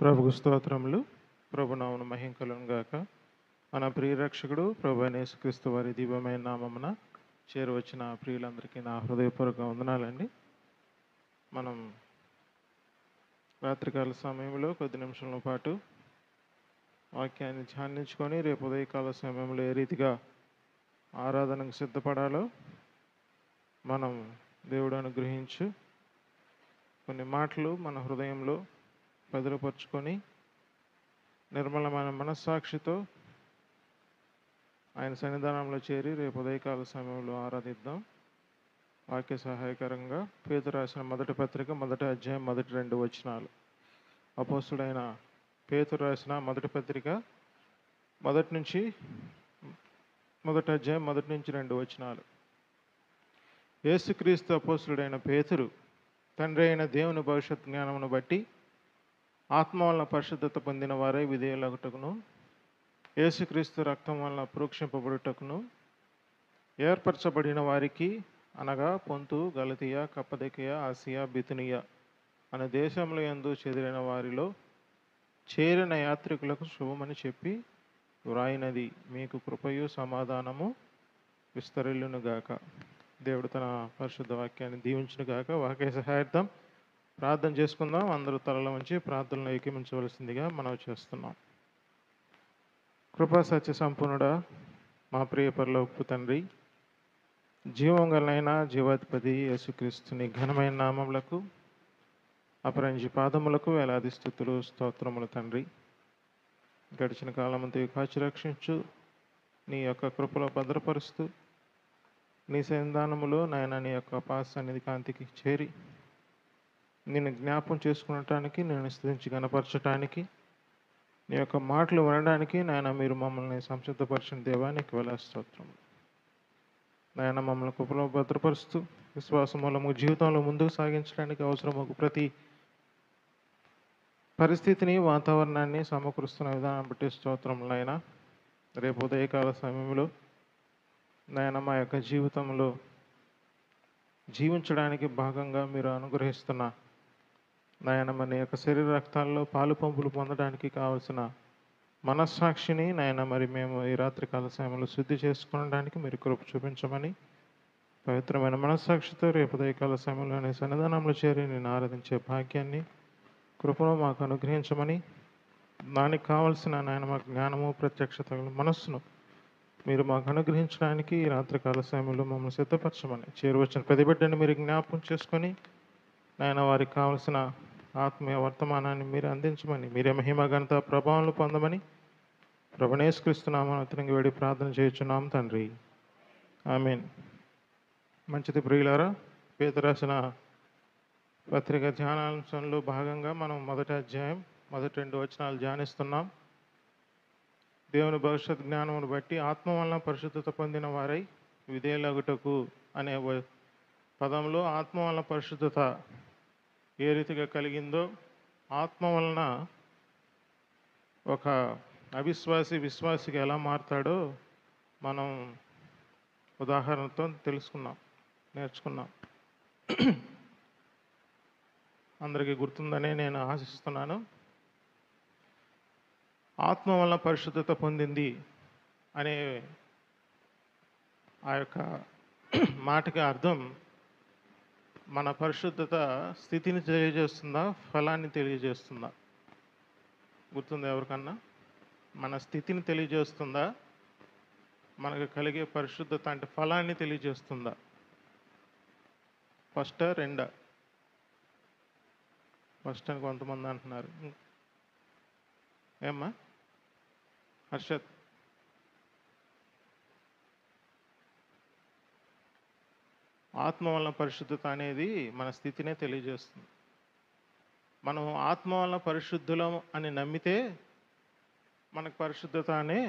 ప్రభుకు స్తోత్రములు. ప్రభునామమున మహిమ కలుగును గాక. మన ప్రియరక్షకుడు ప్రభు అయిన యేసుక్రీస్తు వారి దివ్యమైన నామమున చేరువచ్చిన ప్రియులందరికీ నా హృదయపూర్వక వందనాలండి. మనం రాత్రికాల సమయంలో కొద్ది నిమిషాల పాటు వాక్యాన్ని ధ్యానించుకొని రేపు ఉదయకాల సమయంలో ఏ రీతిగా ఆరాధనకు సిద్ధపడాలో మనం దేవుడు అనుగ్రహించు కొన్ని మాటలు మన హృదయంలో భద్రపరుచుకొని నిర్మలమైన మనస్సాక్షితో ఆయన సన్నిధానంలో చేరి రేపు ఉదయకాల సమయంలో ఆరాధిద్దాం. వాక్య సహాయకరంగా పేతురు రాసిన మొదటి పత్రిక మొదటి అధ్యాయం మొదటి 2 వచనాలు. అపోస్తుడైన పేతురు రాసిన మొదటి పత్రిక మొదటి అధ్యాయం మొదటి నుంచి 2 వచనాలు. యేసుక్రీస్తు అపోస్తుడైన పేతురు తండ్రి అయిన దేవుని భవిష్యత్ జ్ఞానమును బట్టి ఆత్మ వలన పరిశుద్ధత పొందిన వారే విధేయులగుటకును యేసుక్రీస్తు రక్తం వలన ప్రోక్షింపబడుటకును ఏర్పరచబడిన వారికి అనగా పొంతు, గలతీయ, కప్పదకియ, ఆసియా, బితునియ అనే దేశంలో యందు చెదిరిన వారిలో చేరిన యాత్రికులకు శుభమని చెప్పి వ్రాయినది. మీకు కృపయు సమాధానము విస్తరిల్లునుగాక. దేవుడు తన పరిశుద్ధ వాక్యాన్ని దీవించునుగాక. వాక్య సహాయార్థం ప్రార్థన చేసుకుందాం. అందరూ తలలో ఉంచి ప్రార్థనలో ఏకీమించవలసిందిగా మనం చేస్తున్నాం. కృపా సత్య సంపూర్ణుడా, మా ప్రియ పరలోకపు తండ్రి, జీవం గలనైన జీవాధిపతి యేసుక్రీస్తుని ఘనమైన నామములకు అపరంజి పాదములకు వేలాది స్తుతులు స్తోత్రములు తండ్రి. గడిచిన కాలమంతా కాచి రక్షించు, నీ యొక్క కృపలో భద్రపరుస్తూ నీ సన్నిధానములో నాయన నీ యొక్క పాద సన్నిధి కాంతికి చేరి నిన్ను జ్ఞాపం చేసుకునటానికి, నేను స్తుతించి గణపరచటానికి, నీ యొక్క మాటలు వినడానికి నాయన మీరు మమ్మల్ని సంసిద్ధపరిచిన దేవానికి వేల స్తోత్రములు. నాయన మమ్మల్ని కృపలో భద్రపరుస్తూ విశ్వాసం మూలము జీవితంలో ముందుకు సాగించడానికి అవసరమగు ప్రతి పరిస్థితిని, వాతావరణాన్ని సమకూరుస్తున్న విధానం బట్టి స్తోత్రములు. నాయన రేపు ఉదయకాల సమయంలో నాయన మా యొక్క జీవితంలో జీవించడానికి భాగంగా మీరు అనుగ్రహిస్తున్న నాయన మన యొక్క శరీర రక్తాల్లో పాలు పంపులు పొందడానికి కావలసిన మనస్సాక్షిని నాయన మరి మేము ఈ రాత్రికాల సమయంలో శుద్ధి చేసుకోవడానికి మీరు కృప చూపించమని, పవిత్రమైన మనస్సాక్షితో రేపు ఉదయకాల సమయంలో సన్నిధానంలో చేరి నేను ఆరాధించే భాగ్యాన్ని కృపను మాకు అనుగ్రహించమని, దానికి కావలసిన నాయన మాకు జ్ఞానము ప్రత్యక్షత మనస్సును మీరు మాకు అనుగ్రహించడానికి ఈ రాత్రికాల సమయంలో మమ్మల్ని సిద్ధపరచమని, చేరువచ్చిన ప్రతి బిడ్డని మీరు జ్ఞాపకం చేసుకొని నాయన వారికి కావలసిన ఆత్మీయ వర్తమానాన్ని మీరు అందించమని, మీరే మహిమ ఘనత ప్రభావాలు పొందమని ప్రభువైన యేసుక్రీస్తు నామమున అతిథంగా వేడి ప్రార్థన చేయుచున్నాం తండ్రి, ఆమేన్. మంచిది ప్రియులారా, పేతురు రాసిన పత్రిక ధ్యానాంశంలో భాగంగా మనం మొదటి అధ్యాయం మొదటి 2 వచనాలు ధ్యానిస్తున్నాం. దేవుని భవిష్యత్ జ్ఞానమును బట్టి ఆత్మ వలన పరిశుద్ధత పొందిన వారై విధేయులగుటకు అనే పదంలో ఆత్మ వలన పరిశుద్ధత ఏ రీతిగా కలిగిందో, ఆత్మ వలన ఒక అవిశ్వాసి విశ్వాసిగా ఎలా మారుతాడో మనం ఉదాహరణతో నేర్చుకున్నాం. అందరికీ గుర్తుందనే నేను ఆశిస్తున్నాను. ఆత్మ వలన పరిశుద్ధత పొందింది అనే ఆ యొక్క మాటకి అర్థం మన పరిశుద్ధత స్థితిని తెలియజేస్తుందా, ఫలాన్ని తెలియజేస్తుందా? గుర్తుందా ఎవరికన్నా? మన స్థితిని తెలియజేస్తుందా, మనకు కలిగే పరిశుద్ధత అంటే ఫలాన్ని తెలియజేస్తుందా? ఫస్ట్ రెండా? ఫస్ట్ అని కొంతమంది అంటున్నారు. ఏమ్మా హర్షత్? ఆత్మ వలన పరిశుద్ధత అనేది మన స్థితినే తెలియజేస్తుంది. మనం ఆత్మ వలన పరిశుద్ధులం అని నమ్మితే మనకు పరిశుద్ధత అనే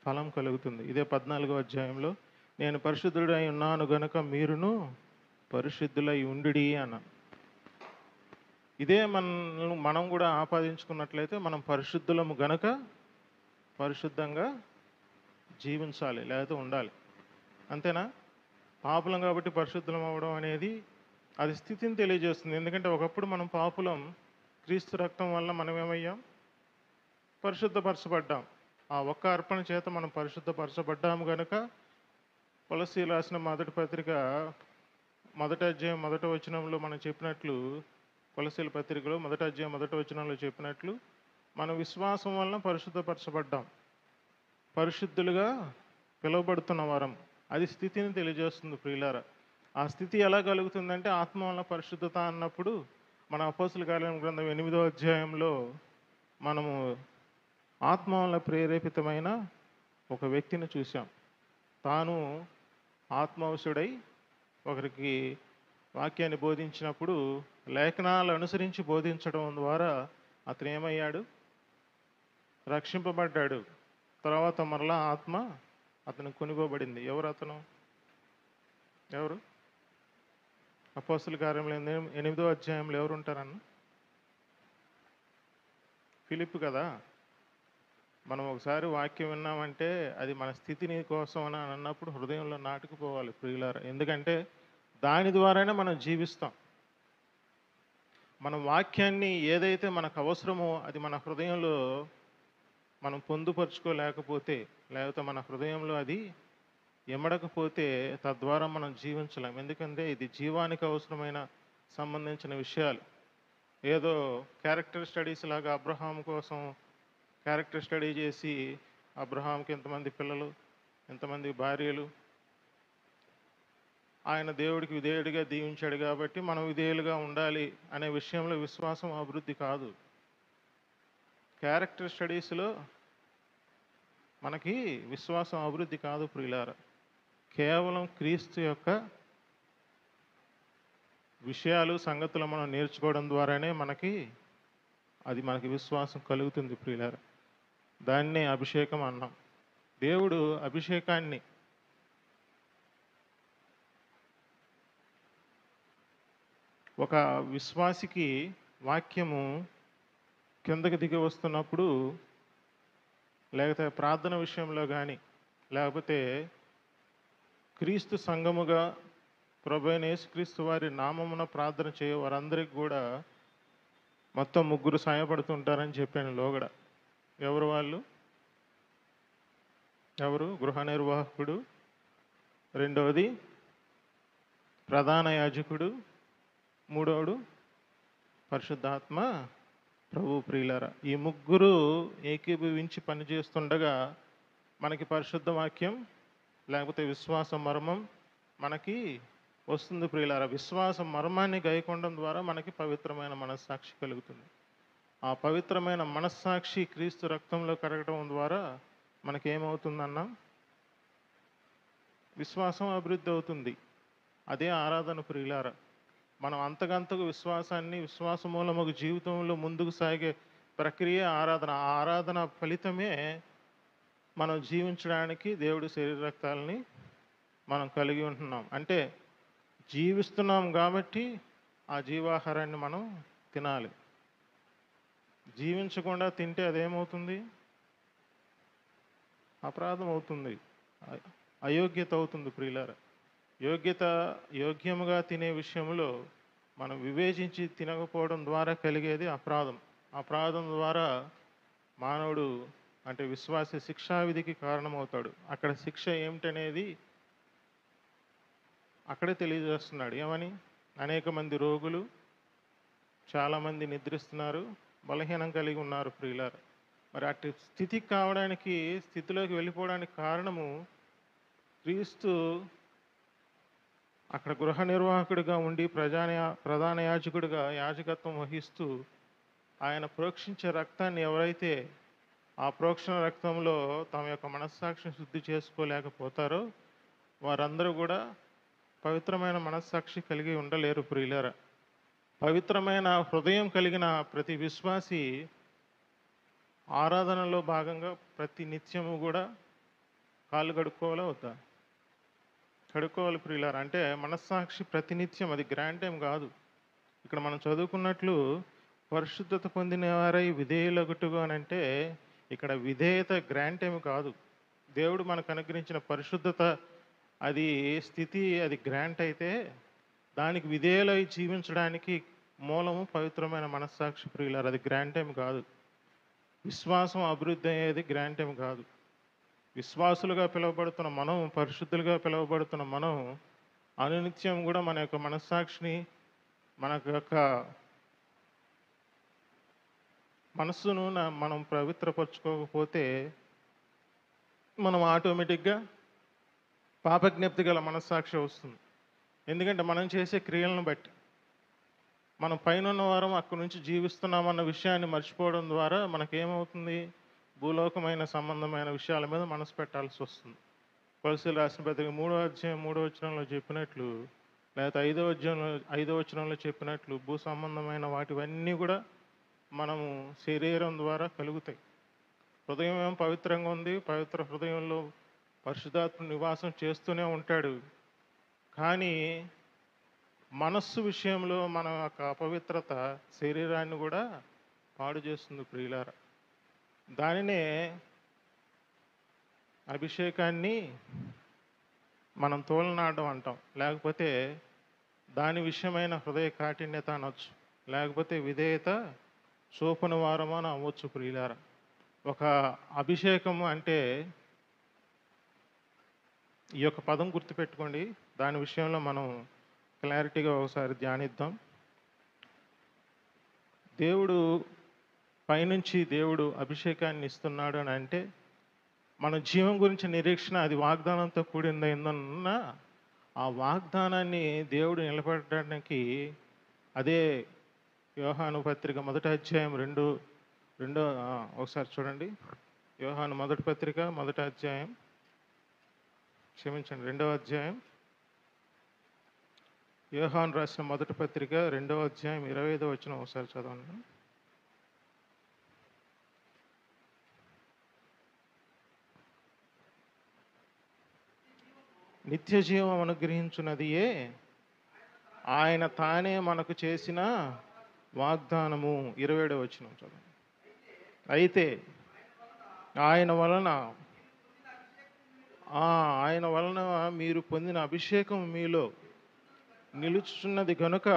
ఫలం కలుగుతుంది. ఇదే 14వ అధ్యాయంలో నేను పరిశుద్ధుడై ఉన్నాను గనుక మీరును పరిశుద్ధులై ఉండుడి అన్నాను. ఇదే మనం కూడా ఆపాదించుకున్నట్లయితే మనం పరిశుద్ధులము గనక పరిశుద్ధంగా జీవించాలి, లేకపోతే ఉండాలి. అంతేనా? పాపులం కాబట్టి పరిశుద్ధులం అవ్వడం అనేది అది స్థితిని తెలియజేస్తుంది. ఎందుకంటే ఒకప్పుడు మనం పాపులం, క్రీస్తు రక్తం వల్ల మనం ఏమయ్యాం? పరిశుద్ధపరచబడ్డాం. ఆ ఒక్క అర్పణ చేత మనం పరిశుద్ధపరచబడ్డాము గనుక కొలస్సీయులు రాసిన మొదటి పత్రిక మొదటి అధ్యాయం మొదటి వచనంలో మనం చెప్పినట్లు, కొలస్సీయుల పత్రికలో మొదటి అధ్యాయం మొదటి వచనంలో చెప్పినట్లు, మన విశ్వాసం వలన పరిశుద్ధపరచబడ్డాం, పరిశుద్ధులుగా పిలువబడుతున్న వారం. అది స్థితిని తెలియజేస్తుంది ప్రియులారా. ఆ స్థితి ఎలా కలుగుతుందంటే ఆత్మ వలన పరిశుద్ధత అన్నప్పుడు మన అపోస్తుల కార్యం గ్రంథం 8వ అధ్యాయంలో మనము ఆత్మ వలన ప్రేరేపితమైన ఒక వ్యక్తిని చూసాం. తాను ఆత్మవశుడై ఒకరికి వాక్యాన్ని బోధించినప్పుడు లేఖనాలు అనుసరించి బోధించడం ద్వారా అతను ఏమయ్యాడు? రక్షింపబడ్డాడు. తర్వాత మరలా ఆత్మ అతను కొనుగోబడింది. ఎవరు అతను? ఎవరు? అపోస్తుల కార్యంలో 8వ అధ్యాయంలో ఎవరు ఉంటారన్న? ఫిలిప్ కదా. మనం ఒకసారి వాక్యం విన్నామంటే అది మన స్థితిని కోసం అని అన్నప్పుడు హృదయంలో నాటుకుపోవాలి ప్రియులారా. ఎందుకంటే దాని ద్వారానే మనం జీవిస్తాం. మన వాక్యాన్ని ఏదైతే మనకు అవసరమో అది మన హృదయంలో మనం పొందుపరుచుకోలేకపోతే, లేకపోతే మన హృదయంలో అది ఎమడకపోతే తద్వారా మనం జీవించలేం. ఎందుకంటే ఇది జీవానికి అవసరమైన సంబంధించిన విషయాలు. ఏదో క్యారెక్టర్ స్టడీస్ లాగా అబ్రహాం కోసం క్యారెక్టర్ స్టడీ చేసి అబ్రహాంకి ఎంతమంది పిల్లలు, ఎంతమంది భార్యలు, ఆయన దేవుడికి విధేయుడిగా దీవించాడు కాబట్టి మనం విధేయులుగా ఉండాలి అనే విషయంలో విశ్వాసం అభివృద్ధి కాదు. క్యారెక్టర్ స్టడీస్లో మనకి విశ్వాసం అభివృద్ధి కాదు ప్రియులారా. కేవలం క్రీస్తు యొక్క విషయాలు, సంగతులు మనం నేర్చుకోవడం ద్వారానే మనకి విశ్వాసం కలుగుతుంది ప్రియులారా. దాన్నే అభిషేకం అన్నాం. దేవుడు అభిషేకాన్ని ఒక విశ్వాసికి వాక్యము కిందకి దిగి వస్తున్నప్పుడు, లేకపోతే ప్రార్థన విషయంలో కానీ, లేకపోతే క్రీస్తు సంఘముగా ప్రభు అయిన యేసుక్రీస్తు వారి నామమున ప్రార్థన చేయ వారందరికీ కూడా మొత్తం 3 సాయపడుతుంటారని చెప్పాను లోగడ. ఎవరు వాళ్ళు? ఎవరు? గృహ నిర్వాహకుడు, రెండవది ప్రధాన యాజకుడు, మూడవడు పరిశుద్ధాత్మ ప్రభు. ప్రియులారా, ఈ 3 ఏకీభవించి పనిచేస్తుండగా మనకి పరిశుద్ధ వాక్యం లేకపోతే విశ్వాస మర్మం మనకి వస్తుంది ప్రియులారా. విశ్వాస మర్మాన్ని గైకొనడం ద్వారా మనకి పవిత్రమైన మనస్సాక్షి కలుగుతుంది. ఆ పవిత్రమైన మనస్సాక్షి క్రీస్తు రక్తంలో కరగడం ద్వారా మనకేమవుతుందన్నా విశ్వాసం అభివృద్ధి అవుతుంది. అదే ఆరాధన ప్రియులారా. మనం అంతకంతకు విశ్వాసాన్ని, విశ్వాస మూలముగా జీవితంలో ముందుకు సాగే ప్రక్రియ ఆరాధన. ఆ ఆరాధన ఫలితమే మనం జీవించడానికి దేవుడి శరీర రక్తాలని మనం కలిగి ఉంటున్నాం. అంటే జీవిస్తున్నాం కాబట్టి ఆ జీవాహారాన్ని మనం తినాలి. జీవించకుండా తింటే అదేమవుతుంది? అపరాధం అవుతుంది, అయోగ్యత అవుతుంది ప్రియులారా. యోగ్యముగా తినే విషయంలో మనం వివేచించి తినకపోవడం ద్వారా కలిగేది అపరాధం. అపరాధం ద్వారా మానవుడు అంటే విశ్వాసి శిక్షావిధికి కారణమవుతాడు. అక్కడ శిక్ష ఏమిటనేది అక్కడే తెలియజేస్తున్నాడు. ఏమని? అనేక మంది రోగులు, చాలామంది నిద్రిస్తున్నారు, బలహీనం కలిగి ఉన్నారు ప్రియులారా. మరి అటు స్థితిలోకి వెళ్ళిపోవడానికి కారణము క్రీస్తు అక్కడ గృహ నిర్వాహకుడిగా ఉండి ప్రధాన యాజకుడిగా యాజకత్వం వహిస్తూ ఆయన ప్రోక్షించే రక్తాన్ని ఎవరైతే ఆ ప్రోక్షణ రక్తంలో తమ యొక్క మనస్సాక్షిని శుద్ధి చేసుకోలేకపోతారో వారందరూ కూడా పవిత్రమైన మనస్సాక్షి కలిగి ఉండలేరు ప్రియులారా. పవిత్రమైన హృదయం కలిగిన ప్రతి విశ్వాసి ఆరాధనలో భాగంగా ప్రతి నిత్యము కూడా కాళ్ళు కడుక్కోవాలా వద్దా? కడుక్కోవాలి ప్రియులారా. అంటే మనస్సాక్షి ప్రతినిత్యం, అది గ్రాండ్ టైం కాదు. ఇక్కడ మనం చదువుకున్నట్లు పరిశుద్ధత పొందిన వారై విధేయులగుటుగా అని అంటే ఇక్కడ విధేయత గ్రాండ్ టైం కాదు. దేవుడు మనకు అనుగ్రహించిన పరిశుద్ధత అది స్థితి, అది గ్రాంట్ అయితే దానికి విధేయులై జీవించడానికి మూలము పవిత్రమైన మనస్సాక్షి ప్రియులారు. అది గ్రాండ్ టైం కాదు. విశ్వాసం అభివృద్ధి అయ్యేది గ్రాండ్ టైం కాదు. విశ్వాసులుగా పిలువబడుతున్న మనం, పరిశుద్ధులుగా పిలువబడుతున్న మనం అనునిత్యం కూడా మన యొక్క మనస్సాక్షిని, మన యొక్క మనస్సును మనం పవిత్రపరచుకోకపోతే మనం ఆటోమేటిక్గా పాపజ్ఞప్తి గల మనస్సాక్షి వస్తుంది. ఎందుకంటే మనం చేసే క్రియలను బట్టి మనం పైనున్న వారం అక్కడి నుంచి జీవిస్తున్నామన్న విషయాన్ని మర్చిపోవడం ద్వారా మనకేమవుతుంది, భూలోకమైన సంబంధమైన విషయాల మీద మనసు పెట్టాల్సి వస్తుంది. కొలస్సీయులు రాసిన పత్రిక 3వ అధ్యాయం 3వ వచనంలో చెప్పినట్లు, లేకపోతే 5వ వచనంలో చెప్పినట్లు భూ సంబంధమైన వాటివన్నీ కూడా మనము శరీరం ద్వారా కలుగుతాయి. హృదయం ఏమో పవిత్రంగా ఉంది, పవిత్ర హృదయంలో పరిశుద్ధాత్మ నివాసం చేస్తూనే ఉంటాడు. కానీ మనస్సు విషయంలో మన యొక్క అపవిత్రత శరీరాన్ని కూడా పాడు చేస్తుంది ప్రియులారా. దానినే అభిషేకాన్ని మనం తోలనాడడం అంటాం, లేకపోతే దాని విషయమైన హృదయ కాఠిన్యత అనొచ్చు, లేకపోతే విధేయత చూపని వారమా అని అవ్వచ్చు ప్రియులారా. ఒక అభిషేకము అంటే ఈ యొక్క పదం గుర్తుపెట్టుకోండి. దాని విషయంలో మనం క్లారిటీగా ఒకసారి ధ్యానిద్దాం. దేవుడు పైనుంచి దేవుడు అభిషేకాన్ని ఇస్తున్నాడు అని అంటే మన జీవం గురించి నిరీక్షణ, అది వాగ్దానంతో కూడిందన్న ఆ వాగ్దానాన్ని దేవుడు నిలబెట్టడానికి, అదే యోహాను పత్రిక 1వ అధ్యాయం ఒకసారి చూడండి. యోహాను 1వ పత్రిక 1వ అధ్యాయం, క్షమించండి 2వ అధ్యాయం, యోహాను రాసిన 1వ పత్రిక 2వ అధ్యాయం 25వ వచనం ఒకసారి చదవండి. నిత్య జీవం అనుగ్రహించున్నదియే ఆయన తానే మనకు చేసిన వాగ్దానము. 27వ వచనం చదవండి. అయితే ఆయన వలన మీరు పొందిన అభిషేకం మీలో నిలుచున్నది కనుక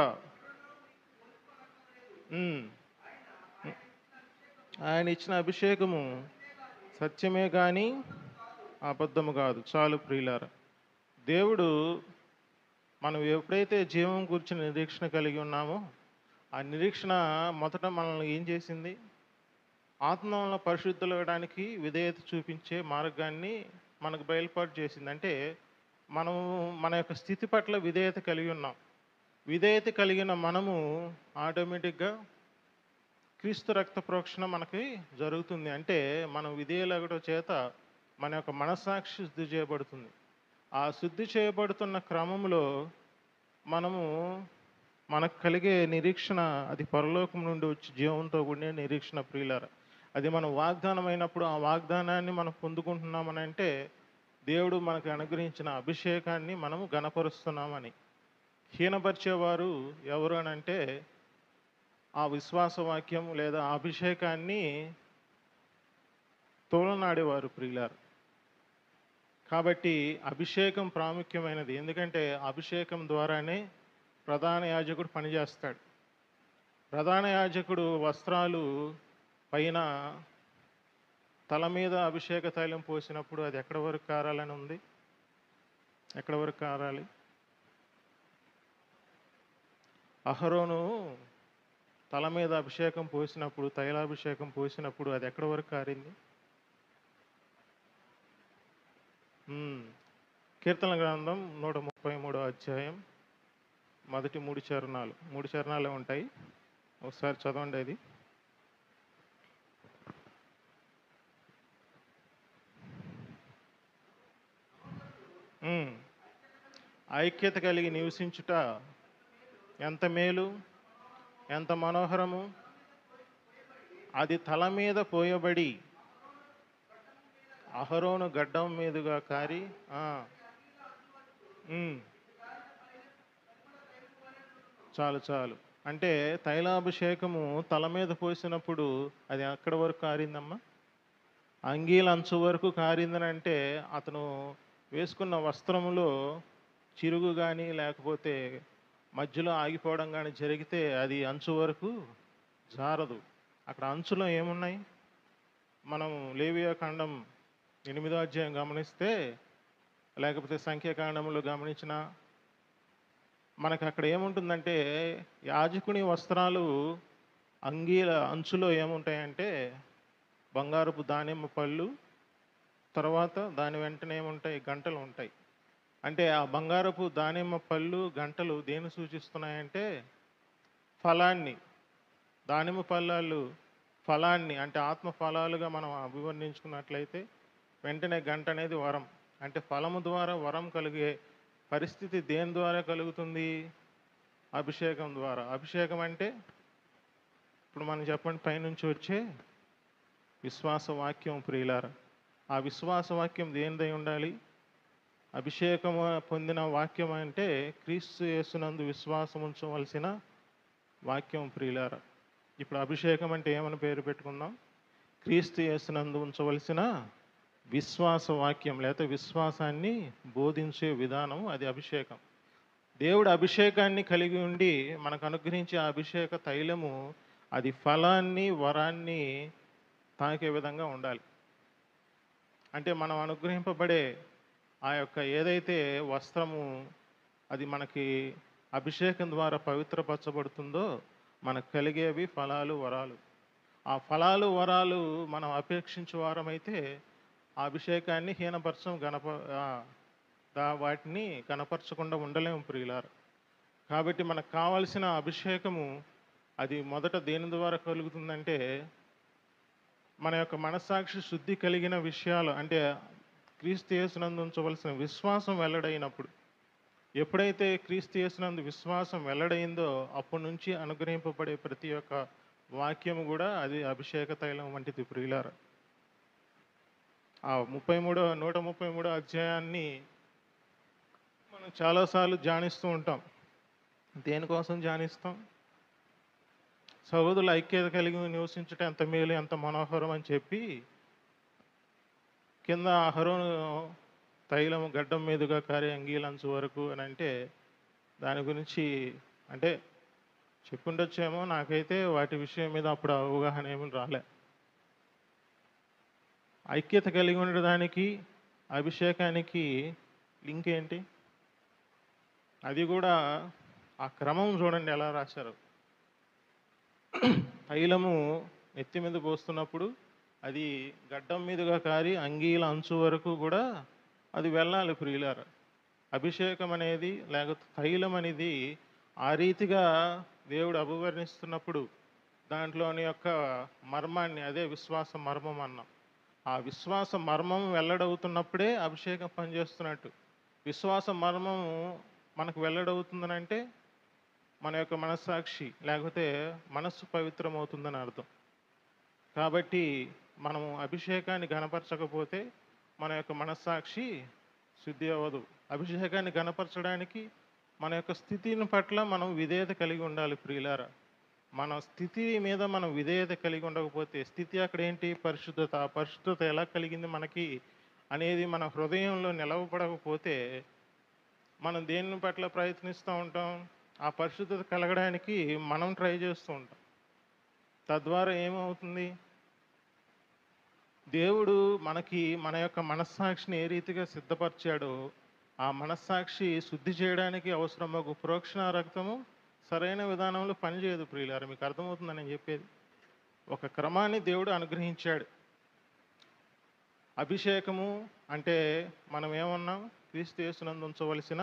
ఆయన ఇచ్చిన అభిషేకము సత్యమే కానీ అబద్ధము కాదు. చాలు ప్రియులారా. దేవుడు మనం ఎప్పుడైతే జీవం గురించి నిరీక్షణ కలిగి ఉన్నామో ఆ నిరీక్షణ మొదట మనల్ని ఏం చేసింది, ఆత్మలో పరిశుద్ధులవడానికి విధేయత చూపించే మార్గాన్ని మనకు బయలుపాటు చేసింది. అంటే మనము మన యొక్క స్థితి పట్ల విధేయత కలిగి ఉన్నాం. విధేయత కలిగిన మనము ఆటోమేటిక్గా క్రీస్తు రక్త ప్రోక్షణ మనకి జరుగుతుంది. అంటే మనం విధేయులగడం చేత మన యొక్క మనస్సాక్షి శుద్ధి చేయబడుతుంది. ఆ శుద్ధి చేయబడుతున్న క్రమంలో మనకు కలిగే నిరీక్షణ, అది పరలోకం నుండి వచ్చి జీవంతో కూడిన నిరీక్షణ ప్రియులారా. అది మనం వాగ్దానం అయినప్పుడు ఆ వాగ్దానాన్ని మనం పొందుకుంటున్నామని అంటే దేవుడు మనకు అనుగ్రహించిన అభిషేకాన్ని మనము గణపరుస్తున్నామని. హీనపరిచేవారు ఎవరు అని అంటే ఆ విశ్వాస వాక్యం లేదా ఆ అభిషేకాన్ని తోలనాడేవారు ప్రియులారు. కాబట్టి అభిషేకం ప్రాముఖ్యమైనది. ఎందుకంటే అభిషేకం ద్వారానే ప్రధాన యాజకుడు పనిచేస్తాడు. ప్రధాన యాజకుడు వస్త్రాలు పైన తల మీద అభిషేక తైలం పోసినప్పుడు అది ఎక్కడి వరకు కారాలని ఉంది? ఎక్కడి వరకు కారాలి? అహరోను తల మీద అభిషేకం పోసినప్పుడు, తైలాభిషేకం పోసినప్పుడు అది ఎక్కడి వరకు కారింది? కీర్తన గ్రంథం 133వ అధ్యాయం మొదటి 3 చరణాలు. 3 చరణాలే ఉంటాయి, ఒకసారి చదవండి. అది ఐక్యత కలిగి నివసించుట ఎంత మేలు, ఎంత మనోహరము. అది తల మీద పోయబడి అహరోను గడ్డం మీదుగా కారి చాలు. అంటే తైలాభిషేకము తల మీద పోసినప్పుడు అది ఎక్కడి వరకు కారిందమ్మా? అంగీల అంచు వరకు కారిందని అంటే అతను వేసుకున్న వస్త్రములో చిరుగు కానీ లేకపోతే మధ్యలో ఆగిపోవడం గాని జరిగితే అది అంచు వరకు జారదు. అక్కడ అంచులో ఏమున్నాయి? మనం లేవియాకాండం 8వ అధ్యాయం గమనిస్తే, లేకపోతే సంఖ్యాకాండంలో గమనించినా మనకక్కడ ఏముంటుందంటే, యాజకుని వస్త్రాలు అంగీల అంచులో ఏముంటాయంటే, బంగారపు దానిమ్మ పళ్ళు, తర్వాత దాని వెంటనే ఏముంటాయి? గంటలు ఉంటాయి. అంటే ఆ బంగారపు దానిమ్మ పళ్ళు, గంటలు దేన్ని సూచిస్తున్నాయంటే, ఫలాన్ని. దానిమ్మ పళ్ళాలు ఫలాన్ని అంటే ఆత్మ ఫలాలుగా మనం అభివర్ణించుకున్నట్లయితే, వెంటనే గంట అనేది వరం. అంటే ఫలము ద్వారా వరం కలిగే పరిస్థితి దేని ద్వారా కలుగుతుంది? అభిషేకం ద్వారా. అభిషేకం అంటే ఇప్పుడు మనం చెప్పండి, పైనుంచి వచ్చే విశ్వాస వాక్యం ప్రియులారా. ఆ విశ్వాస వాక్యం దేనిదై ఉండాలి? అభిషేకం పొందిన వాక్యం అంటే క్రీస్తు యేసునందు విశ్వాసం ఉంచవలసిన వాక్యం ప్రియులారా. ఇప్పుడు అభిషేకం అంటే ఏమని పేరు పెట్టుకుందాం? క్రీస్తు యేసునందు ఉంచవలసిన విశ్వాస వాక్యం, లేకపోతే విశ్వాసాన్ని బోధించే విధానం, అది అభిషేకం. దేవుడు అభిషేకాన్ని కలిగి ఉండి మనకు అనుగ్రహించే ఆ అభిషేక తైలము అది ఫలాన్ని, వరాన్ని తాకే విధంగా ఉండాలి. అంటే మనం అనుగ్రహింపబడే ఆ యొక్క ఏదైతే వస్త్రము అది మనకి అభిషేకం ద్వారా పవిత్రపరచబడుతుందో, మనకు కలిగేవి ఫలాలు, వరాలు. ఆ ఫలాలు, వరాలు మనం అపేక్షించే వారమైతే ఆ అభిషేకాన్ని హీనపరచం, వాటిని కనపరచకుండా ఉండలేము ప్రియులారా. కాబట్టి మనకు కావలసిన అభిషేకము అది మొదట దేని ద్వారా కలుగుతుందంటే, మన యొక్క మనస్సాక్షి శుద్ధి కలిగిన విషయాలు, అంటే క్రీస్తు యేసునందు ఉంచవలసిన విశ్వాసం వెల్లడైనప్పుడు. ఎప్పుడైతే క్రీస్తు యేసునందు విశ్వాసం వెల్లడైందో, అప్పటి నుంచి అనుగ్రహింపబడే ప్రతి ఒక్క వాక్యము కూడా అది అభిషేక తైలం వంటిది ప్రియులారా. ఆ 133 అధ్యాయాన్ని మనం చాలాసార్లు ధ్యానిస్తూ ఉంటాం. దేనికోసం ధ్యానిస్తాం? సహోదరుల ఐక్యత కలిగి నివసించుట ఎంత మేలు, ఎంత మనోహరం అని చెప్పి, కింద అహరోను తైలము గడ్డం మీదుగా కారే అంగీలంచు వరకు అని అంటే, దాని గురించి అంటే చెప్పుండొచ్చేమో, నాకైతే వాటి విషయం మీద అప్పుడు అవగాహన ఏమీ రాలే. ఐక్యత కలిగి ఉండడానికి అభిషేకానికి లింక్ ఏంటి? అది కూడా ఆ క్రమం చూడండి ఎలా రాశారు. తైలము నెత్తి మీద పోస్తున్నప్పుడు అది గడ్డం మీదుగా కారి అంగీల అంచు వరకు కూడా అది వెళ్ళాలి ప్రియులారా. అభిషేకం అనేది లేకపోతే తైలం అనేది ఆ రీతిగా దేవుడు అభివర్ణిస్తున్నప్పుడు దాంట్లోని యొక్క మర్మాన్ని, అదే విశ్వాస మర్మం అన్నాం. ఆ విశ్వాస మర్మం వెల్లడవుతున్నప్పుడే అభిషేకం పనిచేస్తున్నట్టు. విశ్వాస మర్మము మనకు వెల్లడవుతుందనంటే మన యొక్క మనస్సాక్షి లేకపోతే మనస్సు పవిత్రమవుతుందని అర్థం. కాబట్టి మనము అభిషేకాన్ని గణపరచకపోతే మన యొక్క మనస్సాక్షి శుద్ధి అవ్వదు. అభిషేకాన్ని గణపరచడానికి మన యొక్క స్థితిని పట్ల మనం విధేయత కలిగి ఉండాలి ప్రియులారా. మన స్థితి మీద మనం విధేయత కలిగి ఉండకపోతే, స్థితి అక్కడ ఏంటి? పరిశుద్ధత. ఆ పరిశుద్ధత ఎలా కలిగింది మనకి అనేది మన హృదయంలో నిలవబడకపోతే మనం దేని పట్ల ప్రయత్నిస్తూ ఉంటాం? ఆ పరిశుద్ధత కలగడానికి మనం ట్రై చేస్తూ ఉంటాం. తద్వారా ఏమవుతుంది? దేవుడు మనకి మన యొక్క మనస్సాక్షిని ఏ రీతిగా సిద్ధపరిచాడో, ఆ మనస్సాక్షి శుద్ధి చేయడానికి అవసరమగు ప్రోక్షణ రక్తము సరైన విధానంలో పనిచేయదు ప్రియులారా. మీకు అర్థమవుతుందని నేను చెప్పేది. ఒక క్రమాన్ని దేవుడు అనుగ్రహించాడు. అభిషేకము అంటే మనం ఏమన్నాం? క్రీస్తు యేసునందు ఉంచవలసిన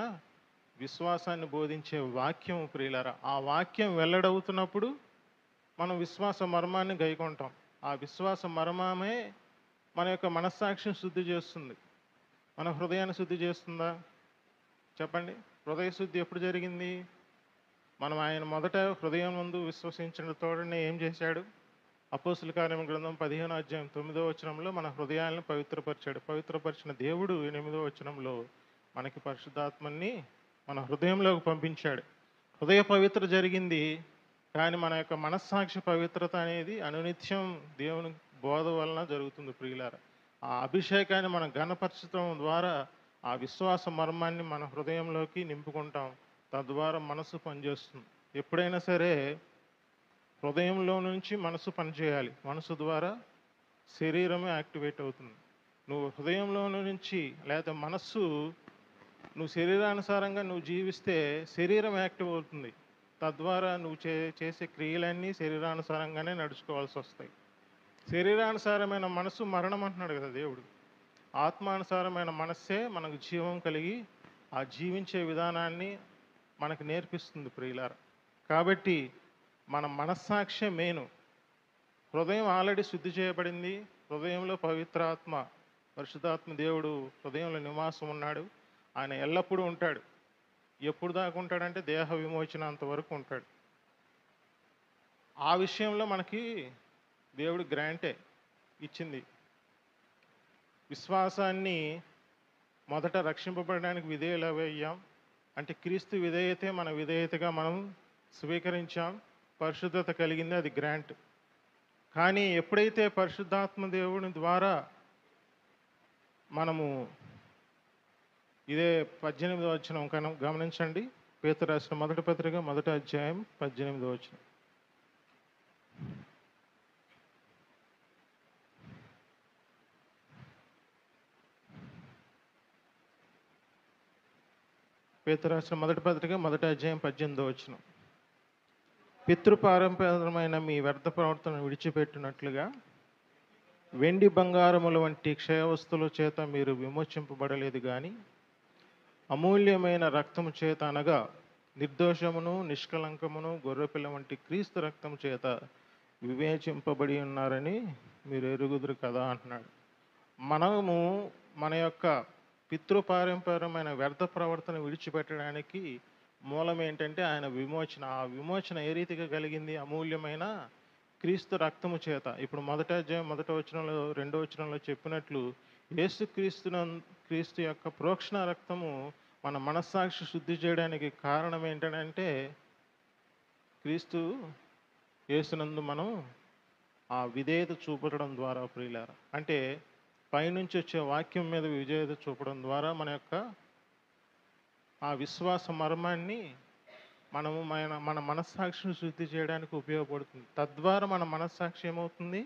విశ్వాసాన్ని బోధించే వాక్యం ప్రియులారా. ఆ వాక్యం వెల్లడవుతున్నప్పుడు మనం విశ్వాస మర్మాన్ని గైకొంటాం. ఆ విశ్వాస మర్మమే మన యొక్క మనస్సాక్షిని శుద్ధి చేస్తుంది. మన హృదయాన్ని శుద్ధి చేస్తుందా? చెప్పండి. హృదయ శుద్ధి ఎప్పుడు జరిగింది? మనం ఆయన మొదట హృదయం ముందు విశ్వసించిన తోడనే ఏం చేశాడు? అపోస్తుల కార్యముల గ్రంథం 15వ అధ్యాయం 9వ వచనంలో మన హృదయాలను పవిత్రపరిచాడు. పవిత్రపరిచిన దేవుడు 8వ వచనంలో మనకి పరిశుద్ధాత్మని మన హృదయంలోకి పంపించాడు. హృదయ పవిత్ర జరిగింది, కానీ మన యొక్క మనస్సాక్షి పవిత్రత అనేది అనునిత్యం దేవుని బోధ వలన జరుగుతుంది ప్రియులారా. ఆ అభిషేకాన్ని మనం ఘనపరచడం ద్వారా ఆ విశ్వాస మర్మాన్ని మన హృదయంలోకి నింపుకుంటాం. తద్వారా మనసు పనిచేస్తుంది. ఎప్పుడైనా సరే హృదయంలో నుంచి మనసు పనిచేయాలి. మనసు ద్వారా శరీరమే యాక్టివేట్ అవుతుంది. నువ్వు హృదయంలో నుంచి లేకపోతే మనస్సు నువ్వు శరీరానుసారంగా నువ్వు జీవిస్తే శరీరం యాక్టివ్ అవుతుంది. తద్వారా నువ్వు చేసే క్రియలన్నీ శరీరానుసారంగానే నడుచుకోవాల్సి వస్తాయి. శరీరానుసారమైన మనసు మరణం అంటున్నాడు కదా దేవుడు. ఆత్మానుసారమైన మనస్సే మనకు జీవం కలిగి ఆ జీవించే విధానాన్ని మనకు నేర్పిస్తుంది ప్రియులారా. కాబట్టి మన మనస్సాక్షే మెయిన్. హృదయం ఆల్రెడీ శుద్ధి చేయబడింది. హృదయంలో పవిత్రాత్మ పరిశుద్ధాత్మ దేవుడు హృదయంలో నివాసం ఉన్నాడు. ఆయన ఎల్లప్పుడూ ఉంటాడు. ఎప్పుడు దాకా ఉంటాడంటే దేహ విమోచనంత వరకు ఉంటాడు. ఆ విషయంలో మనకి దేవుడు గ్రాంటే ఇచ్చింది. విశ్వాసాన్ని మొదట రక్షింపబడడానికి విధేయులయ్యాం. అంటే క్రీస్తు విధేయతే మన విధేయతగా మనం స్వీకరించాం. పరిశుద్ధత కలిగింది, అది గ్రాంట్. కానీ ఎప్పుడైతే పరిశుద్ధాత్మ దేవుని ద్వారా మనము ఇదే 18వ వచనం గమనించండి. పేతురు రాసిన మొదటి పత్రిక 1వ అధ్యాయం 18వ వచనం. పేతురు రాసిన మొదటి పత్రిక 1వ అధ్యాయం 18వ వచనం. పితృపారంపర్యమైన మీ వ్యర్థ ప్రవర్తన విడిచిపెట్టినట్లుగా వెండి బంగారముల వంటి క్షయవస్తువుల చేత మీరు విమోచింపబడలేదు కానీ అమూల్యమైన రక్తము చేత, అనగా నిర్దోషమును నిష్కలంకమును గొర్రెపిల్ల వంటి క్రీస్తు రక్తము చేత వివేచింపబడి ఉన్నారని మీరు ఎరుగుదురు కదా అంటున్నాడు. మనము మన యొక్క పితృపారంపర్యమైన వ్యర్థ ప్రవర్తన విడిచిపెట్టడానికి మూలం ఏంటంటే ఆయన విమోచన. ఆ విమోచన ఏ రీతిగా కలిగింది? అమూల్యమైన క్రీస్తు రక్తము చేత. ఇప్పుడు 1వ అధ్యాయం 1వ వచనంలో 2వ వచనంలో చెప్పినట్లు క్రీస్తు యొక్క ప్రోక్షణ రక్తము మన మనస్సాక్షి శుద్ధి చేయడానికి కారణం ఏంటంటే క్రీస్తు యేసునందు మనం ఆ విధేయత చూపడం ద్వారా ప్రియులారా. అంటే పైనుంచి వచ్చే వాక్యం మీద విధేయత చూపడం ద్వారా మన యొక్క ఆ విశ్వాస మర్మాన్ని మనము మన మనస్సాక్షిని శుద్ధి చేయడానికి ఉపయోగపడుతుంది. తద్వారా మన మనస్సాక్షి ఏమవుతుంది?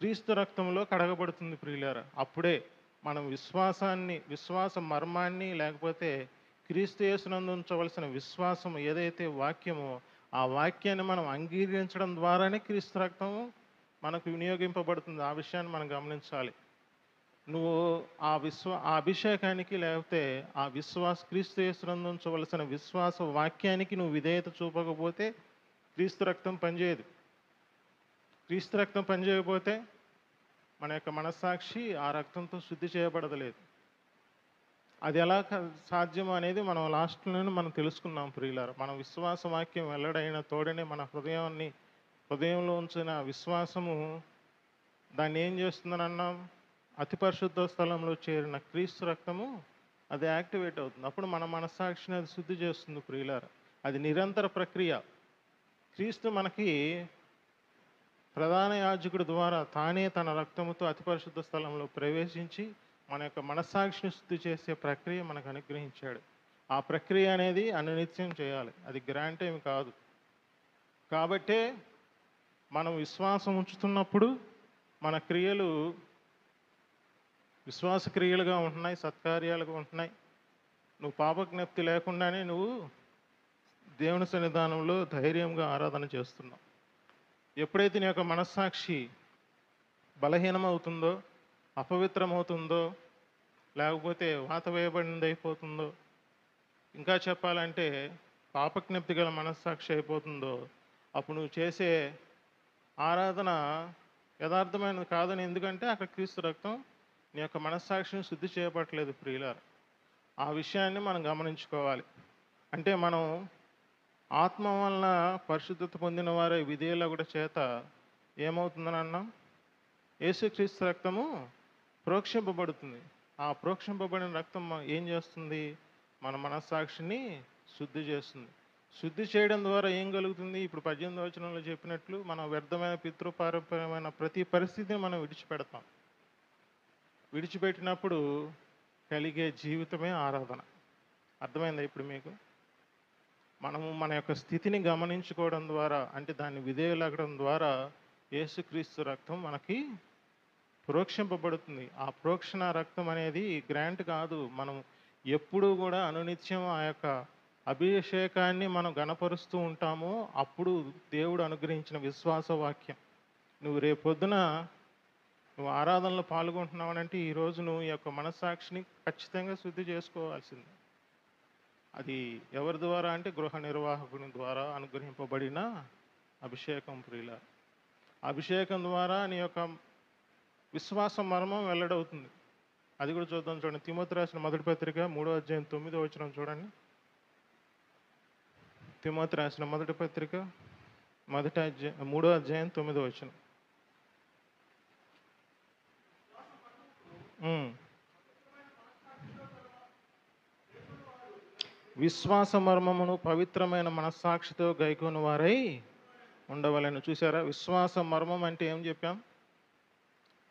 క్రీస్తు రక్తంలో కడగబడుతుంది ప్రియులారా. అప్పుడే మనం విశ్వాస మర్మాన్ని, లేకపోతే క్రీస్తు యేసునందు ఉంచవలసిన విశ్వాసం ఏదైతే వాక్యమో ఆ వాక్యాన్ని మనం అంగీకరించడం ద్వారానే క్రీస్తు రక్తము మనకు వినియోగింపబడుతుంది. ఆ విషయాన్ని మనం గమనించాలి. నువ్వు ఆ అభిషేకానికి, లేకపోతే ఆ క్రీస్తు యేసునందు ఉంచవలసిన విశ్వాస వాక్యానికి నువ్వు విధేయత చూపకపోతే క్రీస్తు రక్తం పనిచేయదు. క్రీస్తు రక్తం పనిచేయకపోతే మన యొక్క మనస్సాక్షి ఆ రక్తంతో శుద్ధి చేయబడలేదు. అది ఎలా సాధ్యమో అనేది మనం లాస్ట్లోనే మనం తెలుసుకున్నాం ప్రియులారా. మన విశ్వాస వాక్యం వెల్లడైన తోడనే మన హృదయంలో ఉంచిన విశ్వాసము దాన్ని ఏం చేస్తుందని అన్నాం? అతి పరిశుద్ధ స్థలంలో చేరిన క్రీస్తు రక్తము అది యాక్టివేట్ అవుతుంది. అప్పుడు మన మనస్సాక్షిని అది శుద్ధి చేస్తుంది ప్రియులారా. అది నిరంతర ప్రక్రియ. క్రీస్తు మనకి ప్రధాన యాజకుడి ద్వారా తానే తన రక్తముతో అతి పరిశుద్ధ స్థలంలో ప్రవేశించి మన యొక్క మనస్సాక్షిని శుద్ధి చేసే ప్రక్రియ మనకు అనుగ్రహించాడు. ఆ ప్రక్రియ అనేది అనునిత్యం చేయాలి. అది గ్రాంట్ ఏమి కాదు. కాబట్టే మనం విశ్వాసం ఉంచుతున్నప్పుడు మన క్రియలు విశ్వాస క్రియలుగా ఉంటున్నాయి, సత్కార్యాలుగా ఉంటున్నాయి. నువ్వు పాపజ్ఞప్తి లేకుండానే నువ్వు దేవుని సన్నిధానంలో ధైర్యంగా ఆరాధన చేస్తున్నావు. ఎప్పుడైతే నీ యొక్క మనస్సాక్షి బలహీనమవుతుందో, అపవిత్రమవుతుందో, లేకపోతే వాత వేయబడింది అయిపోతుందో, ఇంకా చెప్పాలంటే పాపజ్ఞప్తి గల మనస్సాక్షి అయిపోతుందో, అప్పుడు నువ్వు చేసే ఆరాధన యథార్థమైనది కాదని. ఎందుకంటే అక్కడ క్రీస్తు రక్తం నీ యొక్క మనస్సాక్షిని శుద్ధి చేయబట్టలేదు ప్రియులారా. ఆ విషయాన్ని మనం గమనించుకోవాలి. అంటే మనం ఆత్మ వలన పరిశుద్ధత పొందిన వారే విధేయుల చేత ఏమవుతుందని అన్నాం? యేసుక్రీస్తు రక్తము ప్రోక్షింపబడుతుంది. ఆ ప్రోక్షింపబడిన రక్తం ఏం చేస్తుంది? మన మనస్సాక్షిని శుద్ధి చేస్తుంది. శుద్ధి చేయడం ద్వారా ఏం కలుగుతుంది? ఇప్పుడు 18వ వచనంలో చెప్పినట్లు మనం వ్యర్థమైన పితృపారంపర్యమైన ప్రతి పరిస్థితిని మనం విడిచిపెడతాం. విడిచిపెట్టినప్పుడు కలిగే జీవితమే ఆరాధన. అర్థమైందా ఇప్పుడు మీకు? మనము మన యొక్క స్థితిని గమనించుకోవడం ద్వారా, అంటే దాన్ని విధేయులగడం ద్వారా యేసుక్రీస్తు రక్తం మనకి ప్రోక్షింపబడుతుంది. ఆ ప్రోక్షణ రక్తం అనేది గ్రాంట్ కాదు. మనం ఎప్పుడూ కూడా అనునిత్యం ఆ యొక్క అభిషేకాన్ని మనం గణపరుస్తూ ఉంటామో, అప్పుడు దేవుడు అనుగ్రహించిన విశ్వాస వాక్యం. నువ్వు రేపొద్దున నువ్వు ఆరాధనలో పాల్గొంటున్నావనంటే, ఈరోజు నువ్వు ఈ యొక్క మనస్సాక్షిని ఖచ్చితంగా శుద్ధి చేసుకోవాల్సిందే. అది ఎవరి ద్వారా అంటే గృహ నిర్వాహకుని ద్వారా అనుగ్రహింపబడిన అభిషేకం ప్రియుల. అభిషేకం ద్వారా నీ యొక్క విశ్వాస మర్మం వెల్లడవుతుంది. అది కూడా చూద్దాం. చూడండి, తిమోతి రాసిన మొదటి పత్రిక 3వ అధ్యాయం 9వ వచనం చూడండి. తిమోతి రాసిన మొదటి పత్రిక 3వ అధ్యాయం 9వ వచనం. విశ్వాస మర్మమును పవిత్రమైన మనస్సాక్షితో గైకొని వారై ఉండవలెను. చూసారా, విశ్వాస మర్మం అంటే ఏం చెప్పాం?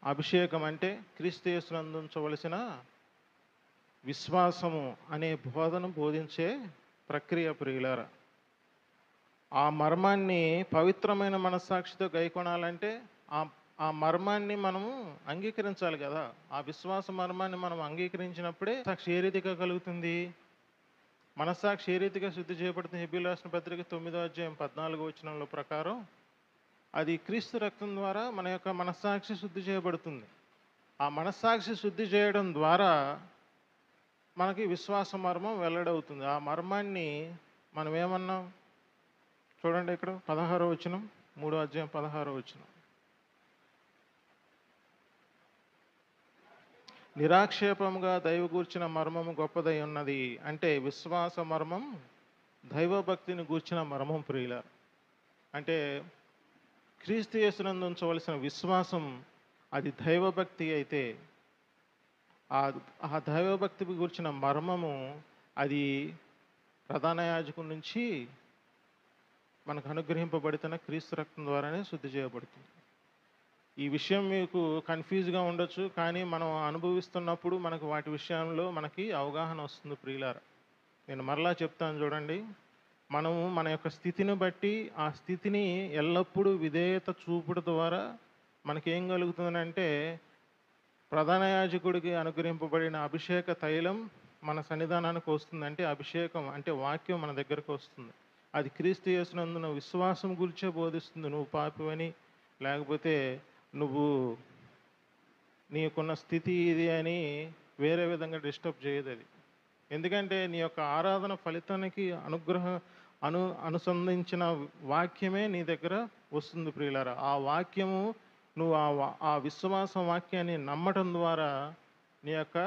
అభిషేకం అంటే క్రీస్తు యేసునందు ఉంచవలసిన విశ్వాసము అనే బోధను బోధించే ప్రక్రియ ప్రియులారా. ఆ మర్మాన్ని పవిత్రమైన మనస్సాక్షితో గైకొనాలంటే ఆ మర్మాన్ని మనము అంగీకరించాలి కదా. ఆ విశ్వాస మర్మాన్ని మనం అంగీకరించినప్పుడే సాక్షి ఏ రీతిగా కలుగుతుంది? మనస్సాక్షి ఏ రీతిగా శుద్ధి చేయబడుతుంది? హెబ్రీయులకు రాసిన పత్రిక 9వ అధ్యాయం 14వ వచనంలో ప్రకారం అది క్రీస్తు రక్తం ద్వారా మన యొక్క మనస్సాక్షి శుద్ధి చేయబడుతుంది. ఆ మనస్సాక్షి శుద్ధి చేయడం ద్వారా మనకి విశ్వాస మర్మం వెల్లడవుతుంది. ఆ మర్మాన్ని మనం ఏమన్నాం చూడండి, ఇక్కడ 16వ వచనం, 3వ అధ్యాయం 16వ వచనం. నిరాక్షేపముగా దైవ గూర్చిన మర్మము గొప్పదై ఉన్నది. అంటే విశ్వాస మర్మం దైవభక్తిని గూర్చిన మర్మం ప్రియుల. అంటే క్రీస్తు యేసునందు ఉంచవలసిన విశ్వాసం అది దైవభక్తి అయితే, ఆ దైవభక్తి గూర్చిన మర్మము అది ప్రధాన యాజకుడి నుంచి మనకు అనుగ్రహింపబడుతున్న క్రీస్తు రక్తం ద్వారానే శుద్ధి చేయబడుతుంది. ఈ విషయం మీకు కన్ఫ్యూజ్గా ఉండొచ్చు, కానీ మనం అనుభవిస్తున్నప్పుడు మనకు వాటి విషయంలో మనకి అవగాహన వస్తుంది ప్రియులారా. నేను మరలా చెప్తాను చూడండి. మనము మన యొక్క స్థితిని బట్టి ఆ స్థితిని ఎల్లప్పుడూ విధేయత చూపుడు ద్వారా మనకేం కలుగుతుందంటే, ప్రధాన యాజకుడికి అనుగ్రహింపబడిన అభిషేక తైలం మన సన్నిధానానికి వస్తుంది. అంటే అభిషేకం అంటే వాక్యం మన దగ్గరకు వస్తుంది. అది క్రీస్తు యేసునందున విశ్వాసం గురించే బోధిస్తుంది. నువ్వు పాపివని, లేకపోతే నువ్వు నీకున్న స్థితి ఇది అని వేరే విధంగా డిస్టర్బ్ చేయదు అది. ఎందుకంటే నీ యొక్క ఆరాధన ఫలితానికి అనుసంధించిన వాక్యమే నీ దగ్గర వస్తుంది ప్రియులారా. ఆ వాక్యము నువ్వు ఆ విశ్వాస వాక్యాన్ని నమ్మటం ద్వారా నీ యొక్క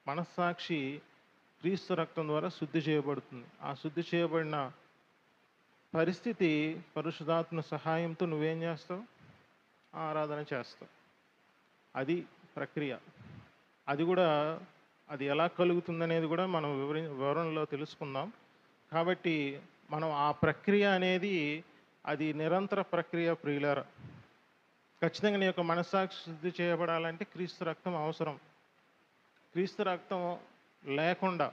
మనస్సాక్షి క్రీస్తు రక్తం ద్వారా శుద్ధి చేయబడుతుంది. ఆ శుద్ధి చేయబడిన పరిస్థితి పరిశుద్ధాత్మ సహాయంతో నువ్వేం చేస్తావు? ఆరాధన చేస్తావు. అది ప్రక్రియ. అది కూడా అది ఎలా కలుగుతుందనేది కూడా మనం వివరణలో తెలుసుకుందాం. కాబట్టి మనం ఆ ప్రక్రియ అనేది అది నిరంతర ప్రక్రియ ప్రియులారా. ఖచ్చితంగా నీ యొక్క మనస్సాక్షి శుద్ధి చేయబడాలంటే క్రీస్తు రక్తం అవసరం. క్రీస్తు రక్తం లేకుండా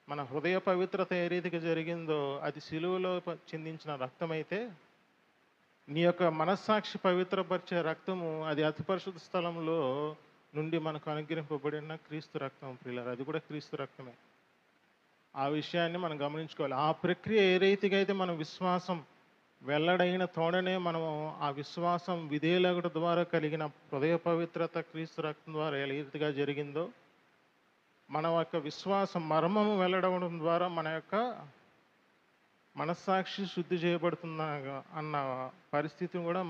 మన హృదయ పవిత్రత ఏ రీతిగా జరిగిందో, అది సిలువలో చిందించిన రక్తం అయితే, నీ యొక్క మనస్సాక్షి పవిత్రపరిచే రక్తము అది అతి పరిశుద్ధ స్థలంలో నుండి మనకు అనుగ్రహింపబడిన క్రీస్తు రక్తం ప్రియులారా. అది కూడా క్రీస్తు రక్తమే. ఆ విషయాన్ని మనం గమనించుకోవాలి. ఆ ప్రక్రియ ఏ రీతిగా అయితే మన విశ్వాసం వెల్లడైన తోడనే మనము ఆ విశ్వాసం విధేయులగుట ద్వారా కలిగిన హృదయ పవిత్రత క్రీస్తు రక్తం ద్వారా ఏ రీతిగా జరిగిందో, మన యొక్క విశ్వాస మర్మము వెల్లడవడం ద్వారా మన యొక్క మనస్సాక్షి శుద్ధి చేయబడుతున్న అన్న పరిస్థితిని కూడా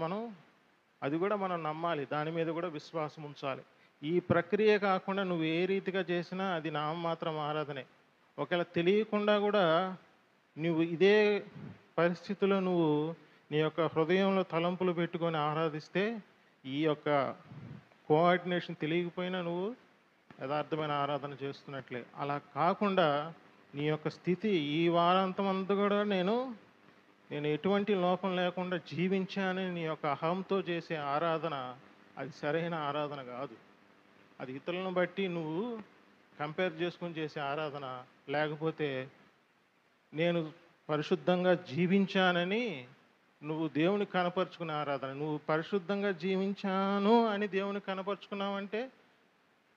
అది కూడా మనం నమ్మాలి. దాని మీద కూడా విశ్వాసం ఉంచాలి. ఈ ప్రక్రియ కాకుండా నువ్వు ఏ రీతిగా చేసినా అది నామమాత్రం ఆరాధనే. ఒకవేళ తెలియకుండా కూడా నువ్వు ఇదే పరిస్థితిలో నువ్వు నీ యొక్క హృదయంలో తలంపులు పెట్టుకొని ఆరాధిస్తే, ఈ యొక్క కోఆర్డినేషన్ తెలియకపోయినా నువ్వు యథార్థమైన ఆరాధన చేస్తున్నట్లే. అలా కాకుండా నీ యొక్క స్థితి ఈ వారాంతం అంతా కూడా నేను ఎటువంటి లోపం లేకుండా జీవించానని నీ యొక్క అహంతో చేసే ఆరాధన అది సరైన ఆరాధన కాదు. అది ఇతరులను బట్టి నువ్వు కంపేర్ చేసుకొని చేసే ఆరాధన. లేకపోతే నేను పరిశుద్ధంగా జీవించానని నువ్వు దేవునికి కనపరుచుకునే ఆరాధన. నువ్వు పరిశుద్ధంగా జీవించాను అని దేవునికి కనపరుచుకున్నావంటే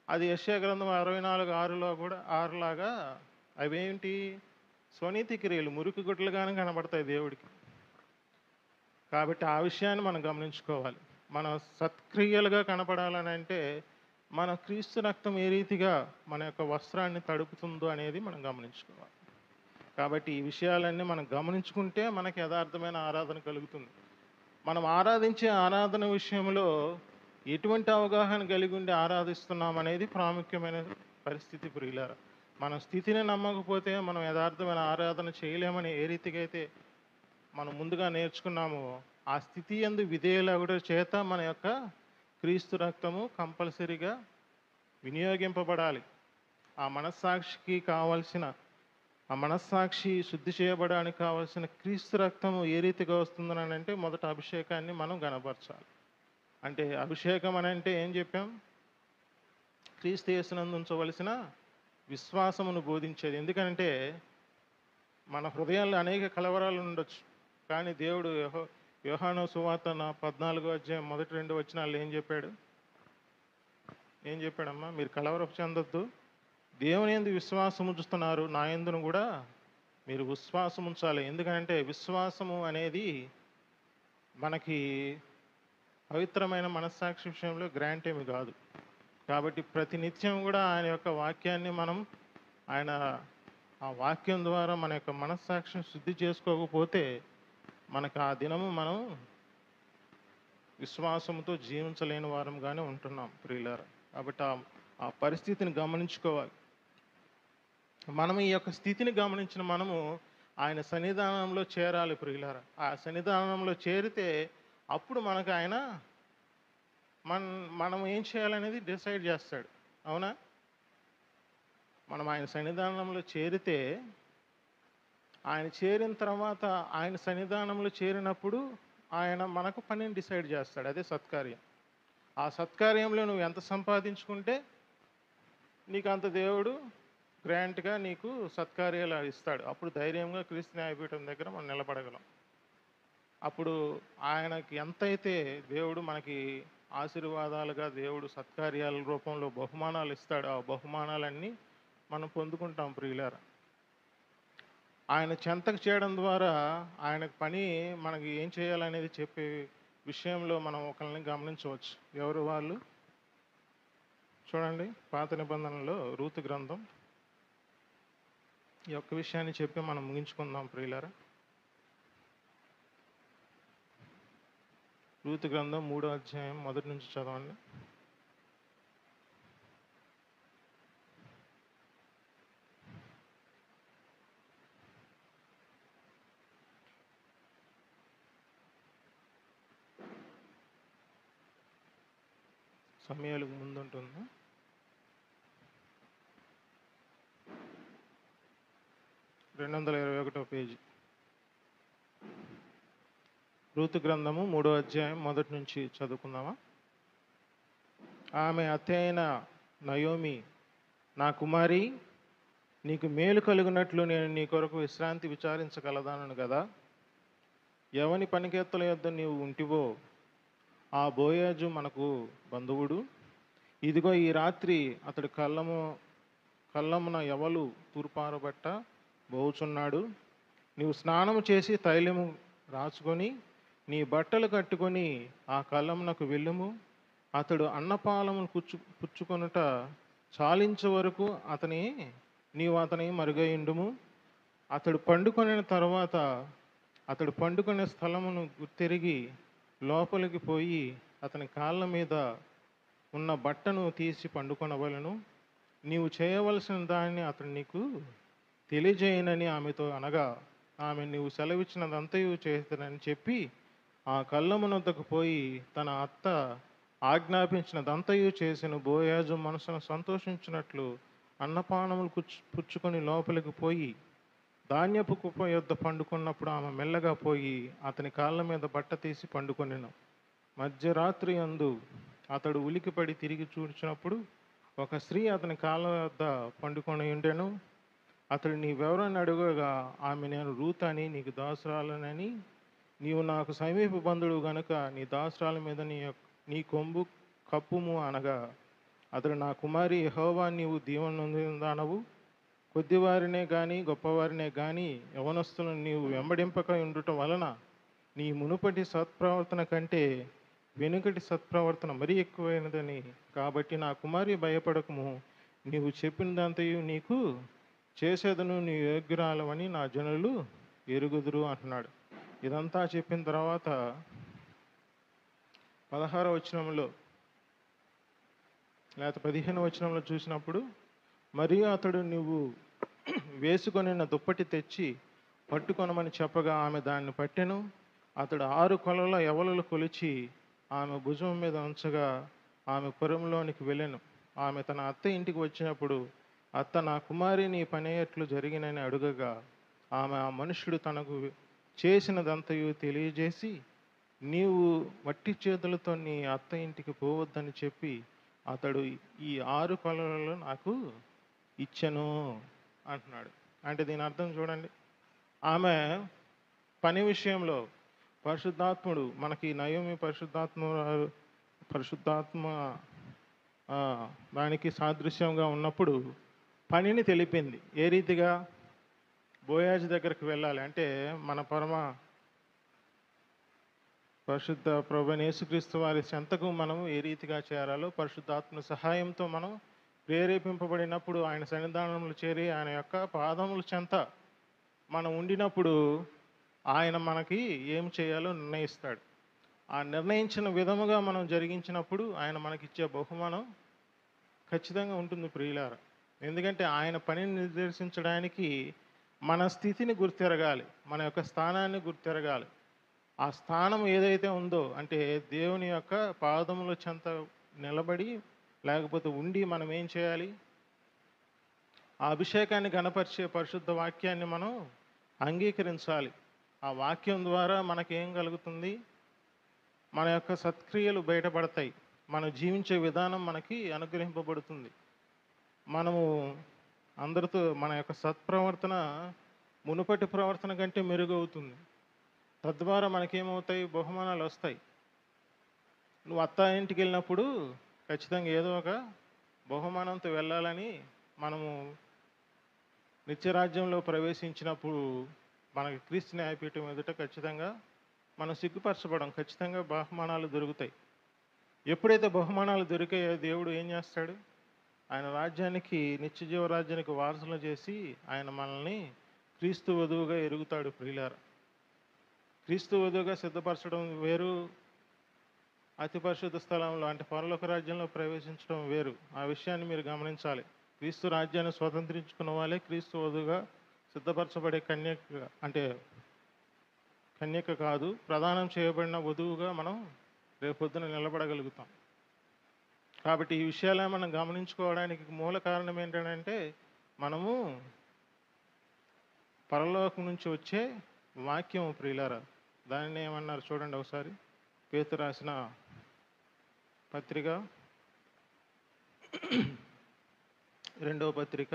అది యెషయా గ్రంథం 64:6లో కూడా 6 లాగా అవేంటి స్వనీతి క్రియలు, మురికి గుడ్డలుగానే కనబడతాయి దేవుడికి. కాబట్టి ఆ విషయాన్ని మనం గమనించుకోవాలి. మనం సత్క్రియలుగా కనపడాలని అంటే మన క్రీస్తు రక్తం ఏ రీతిగా మన యొక్క వస్త్రాన్ని తడుపుతుందో అనేది మనం గమనించుకోవాలి. కాబట్టి ఈ విషయాలన్నీ మనం గమనించుకుంటే మనకి యథార్థమైన ఆరాధన కలుగుతుంది. మనం ఆరాధించే ఆరాధన విషయంలో ఎటువంటి అవగాహన కలిగి ఉండి ఆరాధిస్తున్నాం అనేది ప్రాముఖ్యమైన పరిస్థితి ప్రియులారా. మన స్థితిని నమ్మకపోతే మనం యథార్థమైన ఆరాధన చేయలేమని ఏ రీతిగా అయితే మనం ముందుగా నేర్చుకున్నామో ఆ స్థితి యందు విధేయులగుట చేత మన యొక్క క్రీస్తు రక్తము కంపల్సరీగా వినియోగింపబడాలి. ఆ మనస్సాక్షికి కావలసిన ఆ మనస్సాక్షి శుద్ధి చేయబడడానికి కావలసిన క్రీస్తు రక్తము ఏ రీతిగా వస్తుందని అంటే మొదట అభిషేకాన్ని మనం గనపరచాలి. అంటే అభిషేకం అని అంటే ఏం చెప్పాం? క్రీస్తు యేసునందు ఉంచవలసిన విశ్వాసమును బోధించేది. ఎందుకంటే మన హృదయాల్లో అనేక కలవరాలు ఉండొచ్చు, కానీ దేవుడు యోహాను సువార్త 14వ అధ్యాయం మొదటి 2 వచనాల్లో ఏం చెప్పాడమ్మా? మీరు కలవరపు చెందొద్దు, దేవుని యందు విశ్వాసం ఉంచుతున్నారు, నా యందును కూడా మీరు విశ్వాసం ఉంచాలి. ఎందుకంటే విశ్వాసము అనేది మనకి పవిత్రమైన మనస్సాక్షి విషయంలో గ్రాంట్ ఏమి కాదు. కాబట్టి ప్రతి నిత్యం కూడా ఆయన యొక్క వాక్యాన్ని మనం ఆయన ఆ వాక్యం ద్వారా మన యొక్క మనస్సాక్షిని శుద్ధి చేసుకోకపోతే మనకు ఆ దినము మనం విశ్వాసంతో జీవించలేని వారంగానే ఉంటున్నాం ప్రియులారా. కాబట్టి ఆ పరిస్థితిని గమనించుకోవాలి. మనం ఈ యొక్క స్థితిని గమనించిన మనము ఆయన సన్నిధానంలో చేరాలి ప్రియులారా. ఆ సన్నిధానంలో చేరితే అప్పుడు మనకు ఆయన మనం ఏం చేయాలనేది డిసైడ్ చేస్తాడు. అవునా? మనం ఆయన సన్నిధానంలో చేరితే ఆయన చేరిన తర్వాత ఆయన సన్నిధానంలో చేరినప్పుడు ఆయన మనకు పనిని డిసైడ్ చేస్తాడు. అదే సత్కార్యం. ఆ సత్కార్యంలో నువ్వు ఎంత సంపాదించుకుంటే నీకు అంత దేవుడు గ్రాంట్గా నీకు సత్కార్యాలు ఇస్తాడు. అప్పుడు ధైర్యంగా క్రీస్తు న్యాయపీఠం దగ్గర మనం నిలబడగలం. అప్పుడు ఆయనకి ఎంతైతే దేవుడు మనకి ఆశీర్వాదాలుగా దేవుడు సత్కార్యాల రూపంలో బహుమానాలు ఇస్తాడు, ఆ బహుమానాలన్నీ మనం పొందుకుంటాం ప్రియులారా. ఆయన చెంతకు చేయడం ద్వారా ఆయనకు పని మనకి ఏం చేయాలనేది చెప్పే విషయంలో మనం ఒకరిని గమనించవచ్చు. ఎవరు వాళ్ళు? చూడండి, పాత నిబంధనలో రూతు గ్రంథం. ఈ ఒక్క విషయాన్ని చెప్పి మనం ముగించుకుందాం ప్రియులారా. రూతు గ్రంథం 3వ అధ్యాయం మొదటి నుంచి చదవండి. సమయాలకు ముందుంటుంది. 221వ పేజీ. రూతు గ్రంథము 3వ అధ్యాయం మొదటి నుంచి చదువుకుందామా? ఆమె అత్త అయిన నయోమి, నా కుమారి, నీకు మేలు కలుగునట్లు నేను నీ కొరకు విశ్రాంతి విచారించగలదానను కదా. ఎవని పనికెత్తల యొద్ద నీవు ఉంటివో ఆ బోయాజు మనకు బంధువుడు. ఇదిగో ఈ రాత్రి అతడు కళ్ళమున ఎవలు తూర్పారబట్ట బోచున్నాడు. నీవు స్నానము చేసి తైలము రాచుకొని నీ బట్టలు కట్టుకొని ఆ కళ్ళమునకు వెళ్ళుము. అతడు అన్నపాలమును పుచ్చుకొనుట చాలించే వరకు నీవు అతని మరుగయుండుము. అతడు పండుకొనిన తర్వాత అతడు పండుకునే స్థలమును గుర్తిరిగి లోపలికి పోయి అతని కాళ్ళ మీద ఉన్న బట్టను తీసి పండుకొనవలను. నీవు చేయవలసిన దాన్ని అతడు నీకు తెలియజేయనని ఆమెతో అనగా, ఆమె నీవు సెలవిచ్చినదంతయు చేస్తానని చెప్పి ఆ కళ్ళమునొద్దకు పోయి తన అత్త ఆజ్ఞాపించినదంతయు చేసిన. బోయాజు మనసును సంతోషించినట్లు అన్నపానములు పుచ్చుకొని లోపలికి పోయి ధాన్యపు కుప్ప యొద్ద పండుకున్నప్పుడు ఆమె మెల్లగా పోయి అతని కాళ్ళ మీద బట్ట తీసి పండుకొనెను. మధ్యరాత్రి యందు అతడు ఉలికిపడి తిరిగి చూచినప్పుడు ఒక స్త్రీ అతని కాళ్ళ వద్ద పండుకొని ఉండెను. అతడు నీవెవరని అడుగగా ఆమె, నేను రూతు అని నీకు దాసురాలనని, నీవు నాకు సమీప బంధుడు గనుక నీ దాసురాల మీద నీ కొమ్ము కప్పుము అనగా, అతడు, నా కుమారి, యెహోవా నీవు దీవెనొందినదానవు, కొద్దివారినే గాని గొప్పవారినే గాని యవనస్తులను నీవు వెంబడింపక ఉండుట వలన నీ మునుపటి సత్ప్రవర్తన కంటే వెనుకటి సత్ప్రవర్తన మరీ ఎక్కువైనదని, కాబట్టి నా కుమారి భయపడకము, నీవు చెప్పినదంతయు నీకు చేసేదను, నీ యోగ్యురాలవని నా జనులు ఎరుగుదురు అంటున్నాడు. ఇదంతా చెప్పిన తర్వాత 16వ వచనంలో లేకపోతే 15వ వచనంలో చూసినప్పుడు, మరియు అతడు నువ్వు వేసుకొనిన దుప్పటి తెచ్చి పట్టుకొనమని చెప్పగా ఆమె దాన్ని పట్టెను. అతడు 6 కొలల యవలులు కొలిచి ఆమె భుజం మీద ఉంచగా ఆమె పురంలోనికి వెళ్ళెను. ఆమె తన అత్త ఇంటికి వచ్చినప్పుడు అత్త, నా కుమారి నీ పని ఎట్లు జరిగినని అడుగగా ఆమె, ఆ మనుష్యుడు తనకు చేసినదంతయు తెలియజేసి, నీవు వట్టి చేతులతో నీ అత్త ఇంటికి పోవద్దని చెప్పి అతడు ఈ 6 కొలలలో నాకు ఇచ్చెను అంటున్నాడు. అంటే దీని అర్థం చూడండి, ఆమె పని విషయంలో పరిశుద్ధాత్ముడు మనకి నయోమి పరిశుద్ధాత్మ దానికి సాదృశ్యంగా ఉన్నప్పుడు పనిని తెలిపింది. ఏ రీతిగా? బోయాజు దగ్గరికి వెళ్ళాలి అంటే మన పరమ పరిశుద్ధ ప్రభువైన యేసుక్రీస్తు వారి చెంతకు మనం ఏ రీతిగా చేరాలో పరిశుద్ధాత్మ సహాయంతో మనం ప్రేరేపింపబడినప్పుడు ఆయన సన్నిధానంలో చేరి ఆయన యొక్క పాదముల చెంత మనం ఉండినప్పుడు ఆయన మనకి ఏం చేయాలో నిర్ణయిస్తాడు. ఆ నిర్ణయించిన విధముగా మనం జరిగించినప్పుడు ఆయన మనకిచ్చే బహుమానం ఖచ్చితంగా ఉంటుంది ప్రియులారా. ఎందుకంటే ఆయన పనిని నిర్దేశించడానికి మన స్థితిని గుర్తెరగాలి, మన యొక్క స్థానాన్ని గుర్తెరగాలి. ఆ స్థానం ఏదైతే ఉందో అంటే దేవుని యొక్క పాదముల చెంత నిలబడి లేకపోతే ఉండి మనం ఏం చేయాలి? ఆ అభిషేకాన్ని గణపరిచే పరిశుద్ధ వాక్యాన్ని మనం అంగీకరించాలి. ఆ వాక్యం ద్వారా మనకేం కలుగుతుంది? మన యొక్క సత్క్రియలు బయటపడతాయి, మనం జీవించే విధానం మనకి అనుగ్రహింపబడుతుంది. మనము అందరితో మన యొక్క సత్ప్రవర్తన మునుపటి ప్రవర్తన కంటే మెరుగవుతుంది. తద్వారా మనకేమవుతాయి? బహుమానాలు వస్తాయి. నువ్వు అత్త ఇంటికి వెళ్ళినప్పుడు ఖచ్చితంగా ఏదో ఒక బహుమానంతో వెళ్ళాలని మనము నిత్యరాజ్యంలో ప్రవేశించినప్పుడు మనకి క్రీస్తు న్యాయపీఠం ఎదుట ఖచ్చితంగా మనం సిగ్గుపరచబడం, ఖచ్చితంగా బహుమానాలు దొరుకుతాయి. ఎప్పుడైతే బహుమానాలు దొరికాయో దేవుడు ఏం చేస్తాడు? ఆయన రాజ్యానికి, నిత్యజీవ రాజ్యానికి వారసులు చేసి ఆయన మనల్ని క్రీస్తు వధువుగా ఎరుగుతాడు ప్రియులారా. క్రీస్తు వధువుగా సిద్ధపరచడం వేరు, అతి పరిశుద్ధ స్థలంలో అంటే పరలోక రాజ్యంలో ప్రవేశించడం వేరు. ఆ విషయాన్ని మీరు గమనించాలి. క్రీస్తు రాజ్యాన్ని స్వతంత్రించుకున్న వాళ్ళే క్రీస్తు వధువుగా సిద్ధపరచబడే కన్యక కాదు, ప్రదానం చేయబడిన వధువుగా మనం రేపొద్దున నిలబడగలుగుతాం. కాబట్టి ఈ విషయాలను మనం గమనించుకోవడానికి మూల కారణం ఏంటంటే మనము పరలోకం నుంచి వచ్చే వాక్యం ప్రియులారా. దానిని ఏమన్నారు చూడండి ఒకసారి. పేతురు రాసిన పత్రిక 2వ పత్రిక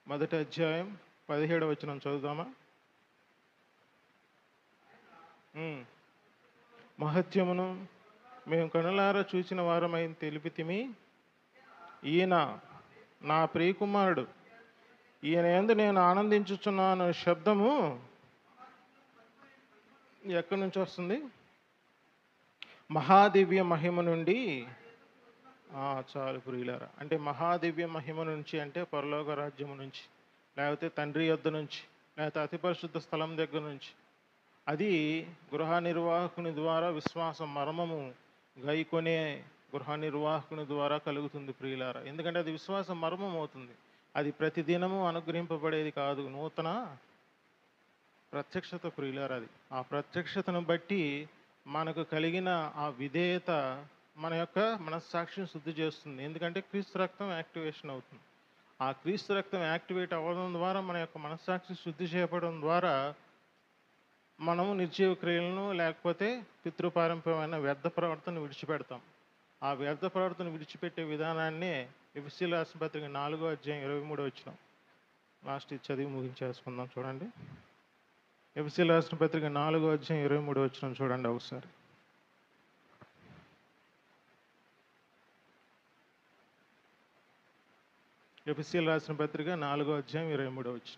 1వ అధ్యాయం 17వ వచనం చదువుదామా? మహత్యమును మేము కనులారా చూసిన వారమై తెలిపితిమి, ఈయన నా ప్రియకుమారుడు, ఈయన యందు నేను ఆనందించుచున్నాను శబ్దము ఎక్కడి నుంచి వస్తుంది? మహాదివ్య మహిమ నుండి. చాలు ప్రియులారా. అంటే మహాదివ్య మహిమ నుంచి అంటే పరలోక రాజ్యము నుంచి, లేకపోతే తండ్రి యొద్ద నుంచి, లేకపోతే అతి పరిశుద్ధ స్థలం దగ్గర నుంచి. అది గృహ నిర్వాహకుని ద్వారా విశ్వాస మర్మము గైకొనే గృహ నిర్వాహకుని ద్వారా కలుగుతుంది ప్రియులారా. ఎందుకంటే అది విశ్వాస మర్మం అవుతుంది. అది ప్రతిదినము అనుగ్రహింపబడేది కాదు, నూతన ప్రత్యక్షత ప్రియులారా. అది ఆ ప్రత్యక్షతను బట్టి మనకు కలిగిన ఆ విధేయత మన యొక్క మనస్సాక్షిని శుద్ధి చేస్తుంది. ఎందుకంటే క్రీస్తు రక్తం యాక్టివేషన్ అవుతుంది. ఆ క్రీస్తు రక్తం యాక్టివేట్ అవ్వడం ద్వారా మన యొక్క మనస్సాక్షి శుద్ధి చేయబడడం ద్వారా మనము నిర్జీవ క్రియలను లేకపోతే పితృపారంపర్యమైన వ్యర్థ ప్రవర్తన విడిచిపెడతాం. ఆ వ్యర్థ ప్రవర్తన విడిచిపెట్టే విధానాన్నే ఎఫెసీయుల రాసిన పత్రిక 4వ అధ్యాయం 23వ వచనం. లాస్ట్ ఇది చదివి ముగించేసుకుందాం. చూడండి, ఎఫెసీయులకు రాసిన పత్రిక 4:23 చూడండి ఒకసారి. ఎఫెసీయులకు రాసిన పత్రిక 4:23.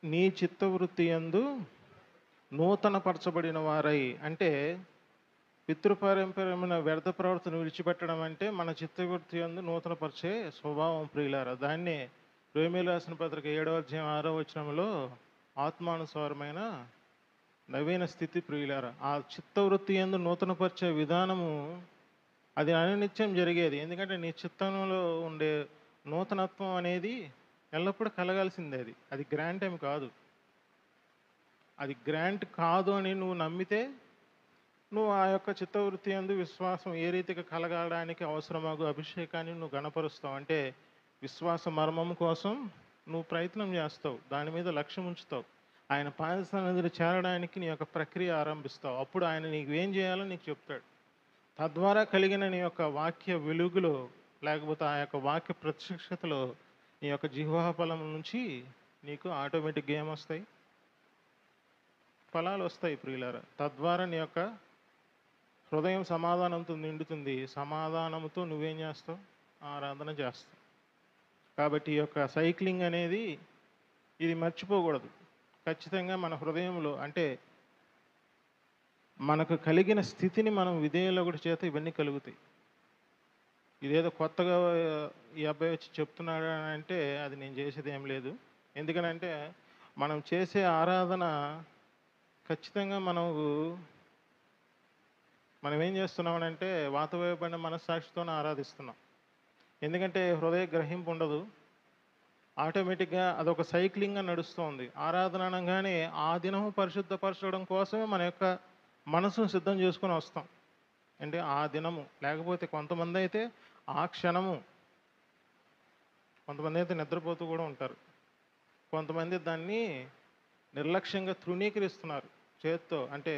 నీ చిత్తవృత్తి యందు నూతన పరచబడిన వారై, అంటే పితృపారంపర్యమైన వ్యర్థ ప్రవర్తన విడిచిపెట్టడం అంటే మన చిత్తవృత్తి యందు నూతన పరిచే స్వభావం ప్రియులారా. దాన్నే రోమీయులకు రాసిన పత్రిక 7:6 ఆత్మానుసారమైన నవీన స్థితి ప్రియులారా. ఆ చిత్తవృత్తి యందు నూతన పరిచే విధానము అది అనునిత్యం జరిగేది. ఎందుకంటే నీ చిత్తంలో ఉండే నూతనత్వం అనేది ఎల్లప్పుడూ కలగాల్సిందే. అది గ్రాంట్ ఏమి కాదు. అది గ్రాంట్ కాదు అని నువ్వు నమ్మితే నువ్వు ఆ యొక్క చిత్తవృత్తి యందు విశ్వాసం ఏ రీతిగా కలగడానికి అవసరమగు అభిషేకాన్ని నువ్వు గణపరుస్తావు. అంటే విశ్వాస మర్మం కోసం నువ్వు ప్రయత్నం చేస్తావు, దాని మీద లక్ష్యం ఉంచుతావు, ఆయన పాద సన్నిధిలో చేరడానికి నీ యొక్క ప్రక్రియ ఆరంభిస్తావు. అప్పుడు ఆయన నీకు ఏం చేయాలో నీకు చెప్తాడు. తద్వారా కలిగిన నీ యొక్క వాక్య వెలుగులో, లేకపోతే ఆ యొక్క వాక్య ప్రత్యక్షతలో నీ యొక్క జిహ్వా ఫలం నుంచి నీకు ఆటోమేటిక్గా ఏమొస్తాయి? ఫలాలు వస్తాయి ప్రియులారా. తద్వారా నీ యొక్క హృదయం సమాధానంతో నిండుతుంది. సమాధానంతో నువ్వేం చేస్తావు? ఆరాధన చేస్తావు. కాబట్టి ఈ యొక్క సైక్లింగ్ అనేది ఇది మర్చిపోకూడదు. ఖచ్చితంగా మన హృదయంలో, అంటే మనకు కలిగిన స్థితిని మనం విధేయుల చేత ఇవన్నీ కలుగుతాయి. ఇదేదో కొత్తగా ఈ అబ్బాయి వచ్చి చెప్తున్నాడు అని అంటే అది నేను చేసేది ఏం లేదు. ఎందుకనంటే మనం చేసే ఆరాధన ఖచ్చితంగా మనం ఏం చేస్తున్నామనంటే వాతావరణమైన మనస్సాక్షితోనే ఆరాధిస్తున్నాం. ఎందుకంటే హృదయ గ్రహింపు ఉండదు. ఆటోమేటిక్గా అదొక సైక్లింగ్గా నడుస్తుంది. ఆరాధన అనగానే ఆ దినము పరిశుద్ధపరచడం కోసమే మన యొక్క మనసును సిద్ధం చేసుకొని వస్తాం. అంటే ఆ దినము, లేకపోతే కొంతమంది అయితే ఆ క్షణము, కొంతమంది అయితే నిద్రపోతూ కూడా ఉంటారు. కొంతమంది దాన్ని నిర్లక్ష్యంగా తృణీకరిస్తున్నారు చేత్తో. అంటే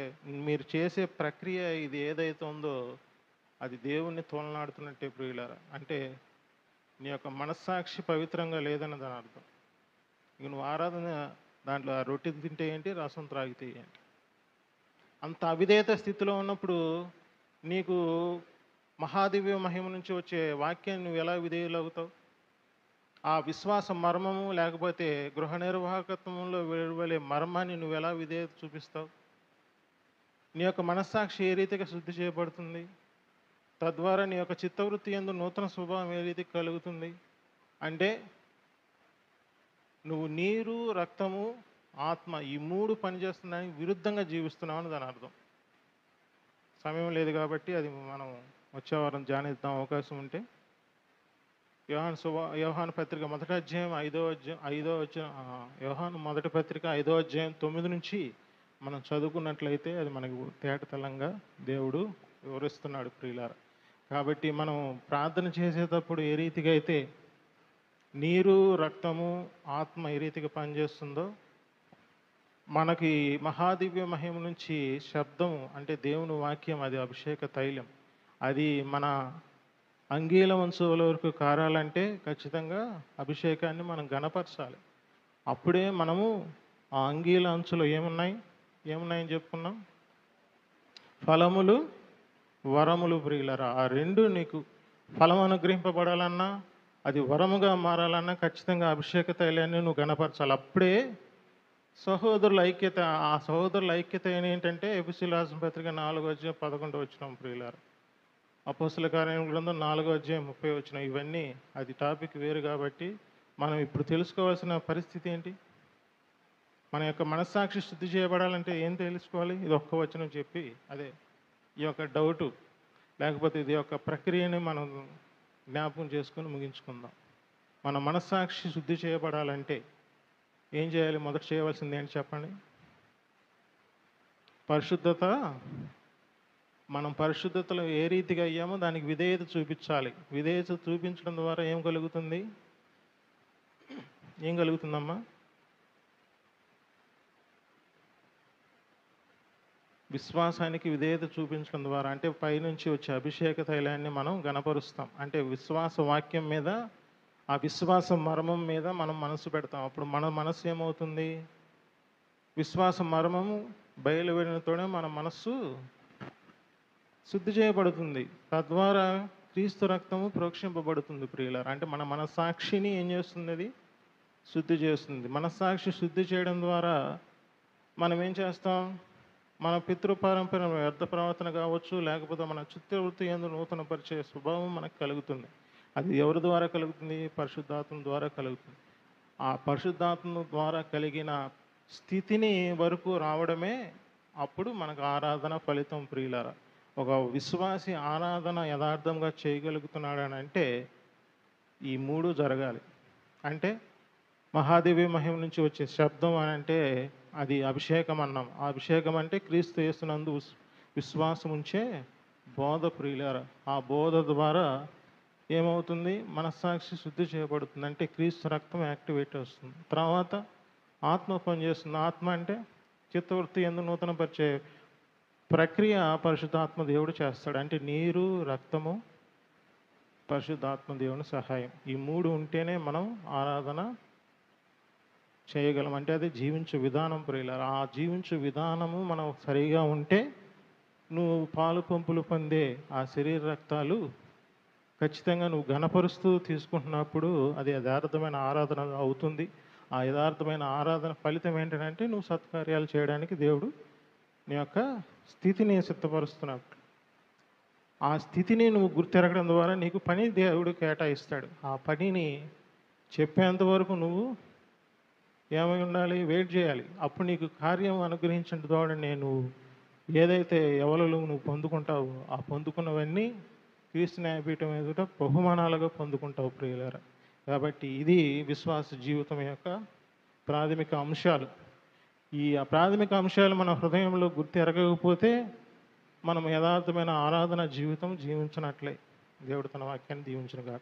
మీరు చేసే ప్రక్రియ ఇది ఏదైతే ఉందో అది దేవుణ్ణి తోలనాడుతున్నట్టే ప్రియులారా. అంటే నీ యొక్క మనస్సాక్షి పవిత్రంగా లేదన్న దాని అర్థం. ఇక నువ్వు ఆరాధన దాంట్లో ఆ రొట్టె తింటే ఏంటి, రసం త్రాగితే ఏంటి? అంత అవిధేయత స్థితిలో ఉన్నప్పుడు నీకు మహాదివ్య మహిమ నుంచి వచ్చే వాక్యాన్ని నువ్వు ఎలా విధేయులవుతావు? ఆ విశ్వాస మర్మము, లేకపోతే గృహ నిర్వాహకత్వంలో వెలువలే మర్మాన్ని నువ్వు ఎలా విధేయత చూపిస్తావు? నీ యొక్క మనస్సాక్షి ఏ రీతిగా శుద్ధి చేయబడుతుంది? తద్వారా నీ యొక్క చిత్తవృత్తి యందు నూతన స్వభావం ఏ రీతికి కలుగుతుంది? అంటే నువ్వు నీరు, రక్తము, ఆత్మ ఈ మూడు పనిచేస్తుందని విరుద్ధంగా జీవిస్తున్నావు అని దాని అర్థం. సమయం లేదు కాబట్టి అది మనం వచ్చే వారం ధ్యానిద్దాం అవకాశం ఉంటే. యోహాను పత్రిక మొదటి అధ్యాయం 5వ యోహాను మొదటి పత్రిక 5వ అధ్యాయం 9 నుంచి మనం చదువుకున్నట్లయితే అది మనకు తేటతెల్లంగా దేవుడు వివరిస్తున్నాడు ప్రియులారా. కాబట్టి మనం ప్రార్థన చేసేటప్పుడు ఏ రీతిగా అయితే నీరు, రక్తము, ఆత్మ ఏ రీతిగా పనిచేస్తుందో, మనకి మహాదివ్య మహిమ నుంచి శబ్దము, అంటే దేవుని వాక్యం, అది అభిషేక తైలం, అది మన అంగీల వంశువుల వరకు కారాలంటే ఖచ్చితంగా అభిషేకాన్ని మనం గణపరచాలి. అప్పుడే మనము ఆ అంగీల అంచులో ఏమున్నాయని చెప్పుకున్నాం? ఫలములు, వరములు ప్రియులరా. ఆ రెండు నీకు ఫలం అనుగ్రహింపబడాలన్నా, అది వరముగా మారాలన్నా ఖచ్చితంగా అభిషేక తైలాన్ని నువ్వు గణపరచాలి. అప్పుడే సహోదరుల ఐక్యత. ఆ సహోదరుల ఐక్యత ఏంటంటే ఎఫెసీయులకు రాసిన పత్రిక 4:11 ప్రియులారా. అపోస్తలుల కార్యముల గ్రంథం 4:30 ఇవన్నీ అది టాపిక్ వేరు కాబట్టి మనం ఇప్పుడు తెలుసుకోవాల్సిన పరిస్థితి ఏంటి? మన యొక్క మనస్సాక్షి శుద్ధి చేయబడాలంటే ఏం తెలుసుకోవాలి? ఇది ఒక్క వచనం చెప్పి అదే ఈ యొక్క డౌటు, లేకపోతే ఇది యొక్క ప్రక్రియని మనం జ్ఞాపకం చేసుకొని ముగించుకుందాం. మన మనస్సాక్షి శుద్ధి చేయబడాలంటే ఏం చేయాలి? మొదట చేయవలసింది ఏంటి చెప్పండి? పరిశుద్ధత. మనం పరిశుద్ధతలో ఏ రీతిగా అయ్యామో దానికి విధేయత చూపించాలి. విధేయత చూపించడం ద్వారా ఏం కలుగుతుందమ్మా? విశ్వాసానికి విధేయత చూపించడం ద్వారా, అంటే పైనుంచి వచ్చే అభిషేక తైలాన్ని మనం గణపరుస్తాం. అంటే విశ్వాస వాక్యం మీద, ఆ విశ్వాస మర్మం మీద మనం మనసు పెడతాం. అప్పుడు మన మనసు ఏమవుతుంది? విశ్వాస మర్మము బయలువెడినతోనే మన మనస్సు శుద్ధి చేయబడుతుంది. తద్వారా క్రీస్తు రక్తము ప్రోక్షింపబడుతుంది ప్రియులారా. అంటే మన మనస్సాక్షిని ఏం చేస్తుంది? అది శుద్ధి చేస్తుంది. మనస్సాక్షి శుద్ధి చేయడం ద్వారా మనం ఏం చేస్తాం? మన పితృపారంపర్య వ్యర్థ ప్రవర్తన కావచ్చు, లేకపోతే మన చిత్తవృత్తి యందు నూతన పరిచయ స్వభావం మనకు కలుగుతుంది. అది ఎవరి ద్వారా కలుగుతుంది? పరిశుద్ధాత్మ ద్వారా కలుగుతుంది. ఆ పరిశుద్ధాత్మ ద్వారా కలిగిన స్థితిని వరకు రావడమే అప్పుడు మనకు ఆరాధన ఫలితం ప్రియులారా. ఒక విశ్వాసి ఆరాధన యథార్థంగా చేయగలుగుతున్నాడని అంటే ఈ మూడు జరగాలి. అంటే మహాదేవి మహిమ నుంచి వచ్చే శబ్దం అని అంటే అది అభిషేకం అన్నాం. ఆ అభిషేకం అంటే క్రీస్తు యేసునందు విశ్వాసం ఉంచే బోధ ప్రియులారా. ఆ బోధ ద్వారా ఏమవుతుంది? మనస్సాక్షి శుద్ధి చేయబడుతుంది. అంటే క్రీస్తు రక్తం యాక్టివేట్ వస్తుంది. తర్వాత ఆత్మ పనిచేస్తుంది. ఆత్మ అంటే చిత్తవృత్తి యందు నూతన పరిచే ప్రక్రియ పరిశుద్ధాత్మ దేవుడు చేస్తాడు. అంటే నీరు, రక్తము, పరిశుద్ధాత్మ దేవుని సహాయం, ఈ మూడు ఉంటేనే మనం ఆరాధన చేయగలం. అంటే అది జీవించే విధానం ప్రియులారా. ఆ జీవించే విధానము మనం సరిగా ఉంటే నువ్వు పాలు పంపులు పొందే ఆ శరీర రక్తాలు ఖచ్చితంగా నువ్వు ఘనపరుస్తూ తీసుకుంటున్నప్పుడు అది యథార్థమైన ఆరాధన అవుతుంది. ఆ యథార్థమైన ఆరాధన ఫలితం ఏంటంటే నువ్వు సత్కార్యాలు చేయడానికి దేవుడు నీ యొక్క స్థితిని సిద్ధపరుస్తున్నాడు. ఆ స్థితిని నువ్వు గుర్తెరగడం ద్వారా నీకు పని దేవుడు కేటాయిస్తాడు. ఆ పనిని చెప్పేంత వరకు నువ్వు ఏమై ఉండాలి? వెయిట్ చేయాలి. అప్పుడు నీకు కార్యం అనుగ్రహించిన ద్వారా నేను ఏదైతే ఎవలలో నువ్వు పొందుకుంటావో ఆ పొందుకున్నవన్నీ క్రీస్తు న్యాయపీఠం ఎదుట బహుమానాలుగా పొందుకుంటావు ప్రియులారా. కాబట్టి ఇది విశ్వాస జీవితం యొక్క ప్రాథమిక అంశాలు. ఈ ప్రాథమిక అంశాలు మన హృదయంలో గుర్తెరగకపోతే మనం యథార్థమైన ఆరాధన జీవితం జీవించినట్లే. దేవుడు తన వాక్యాన్ని దీవించును గాక.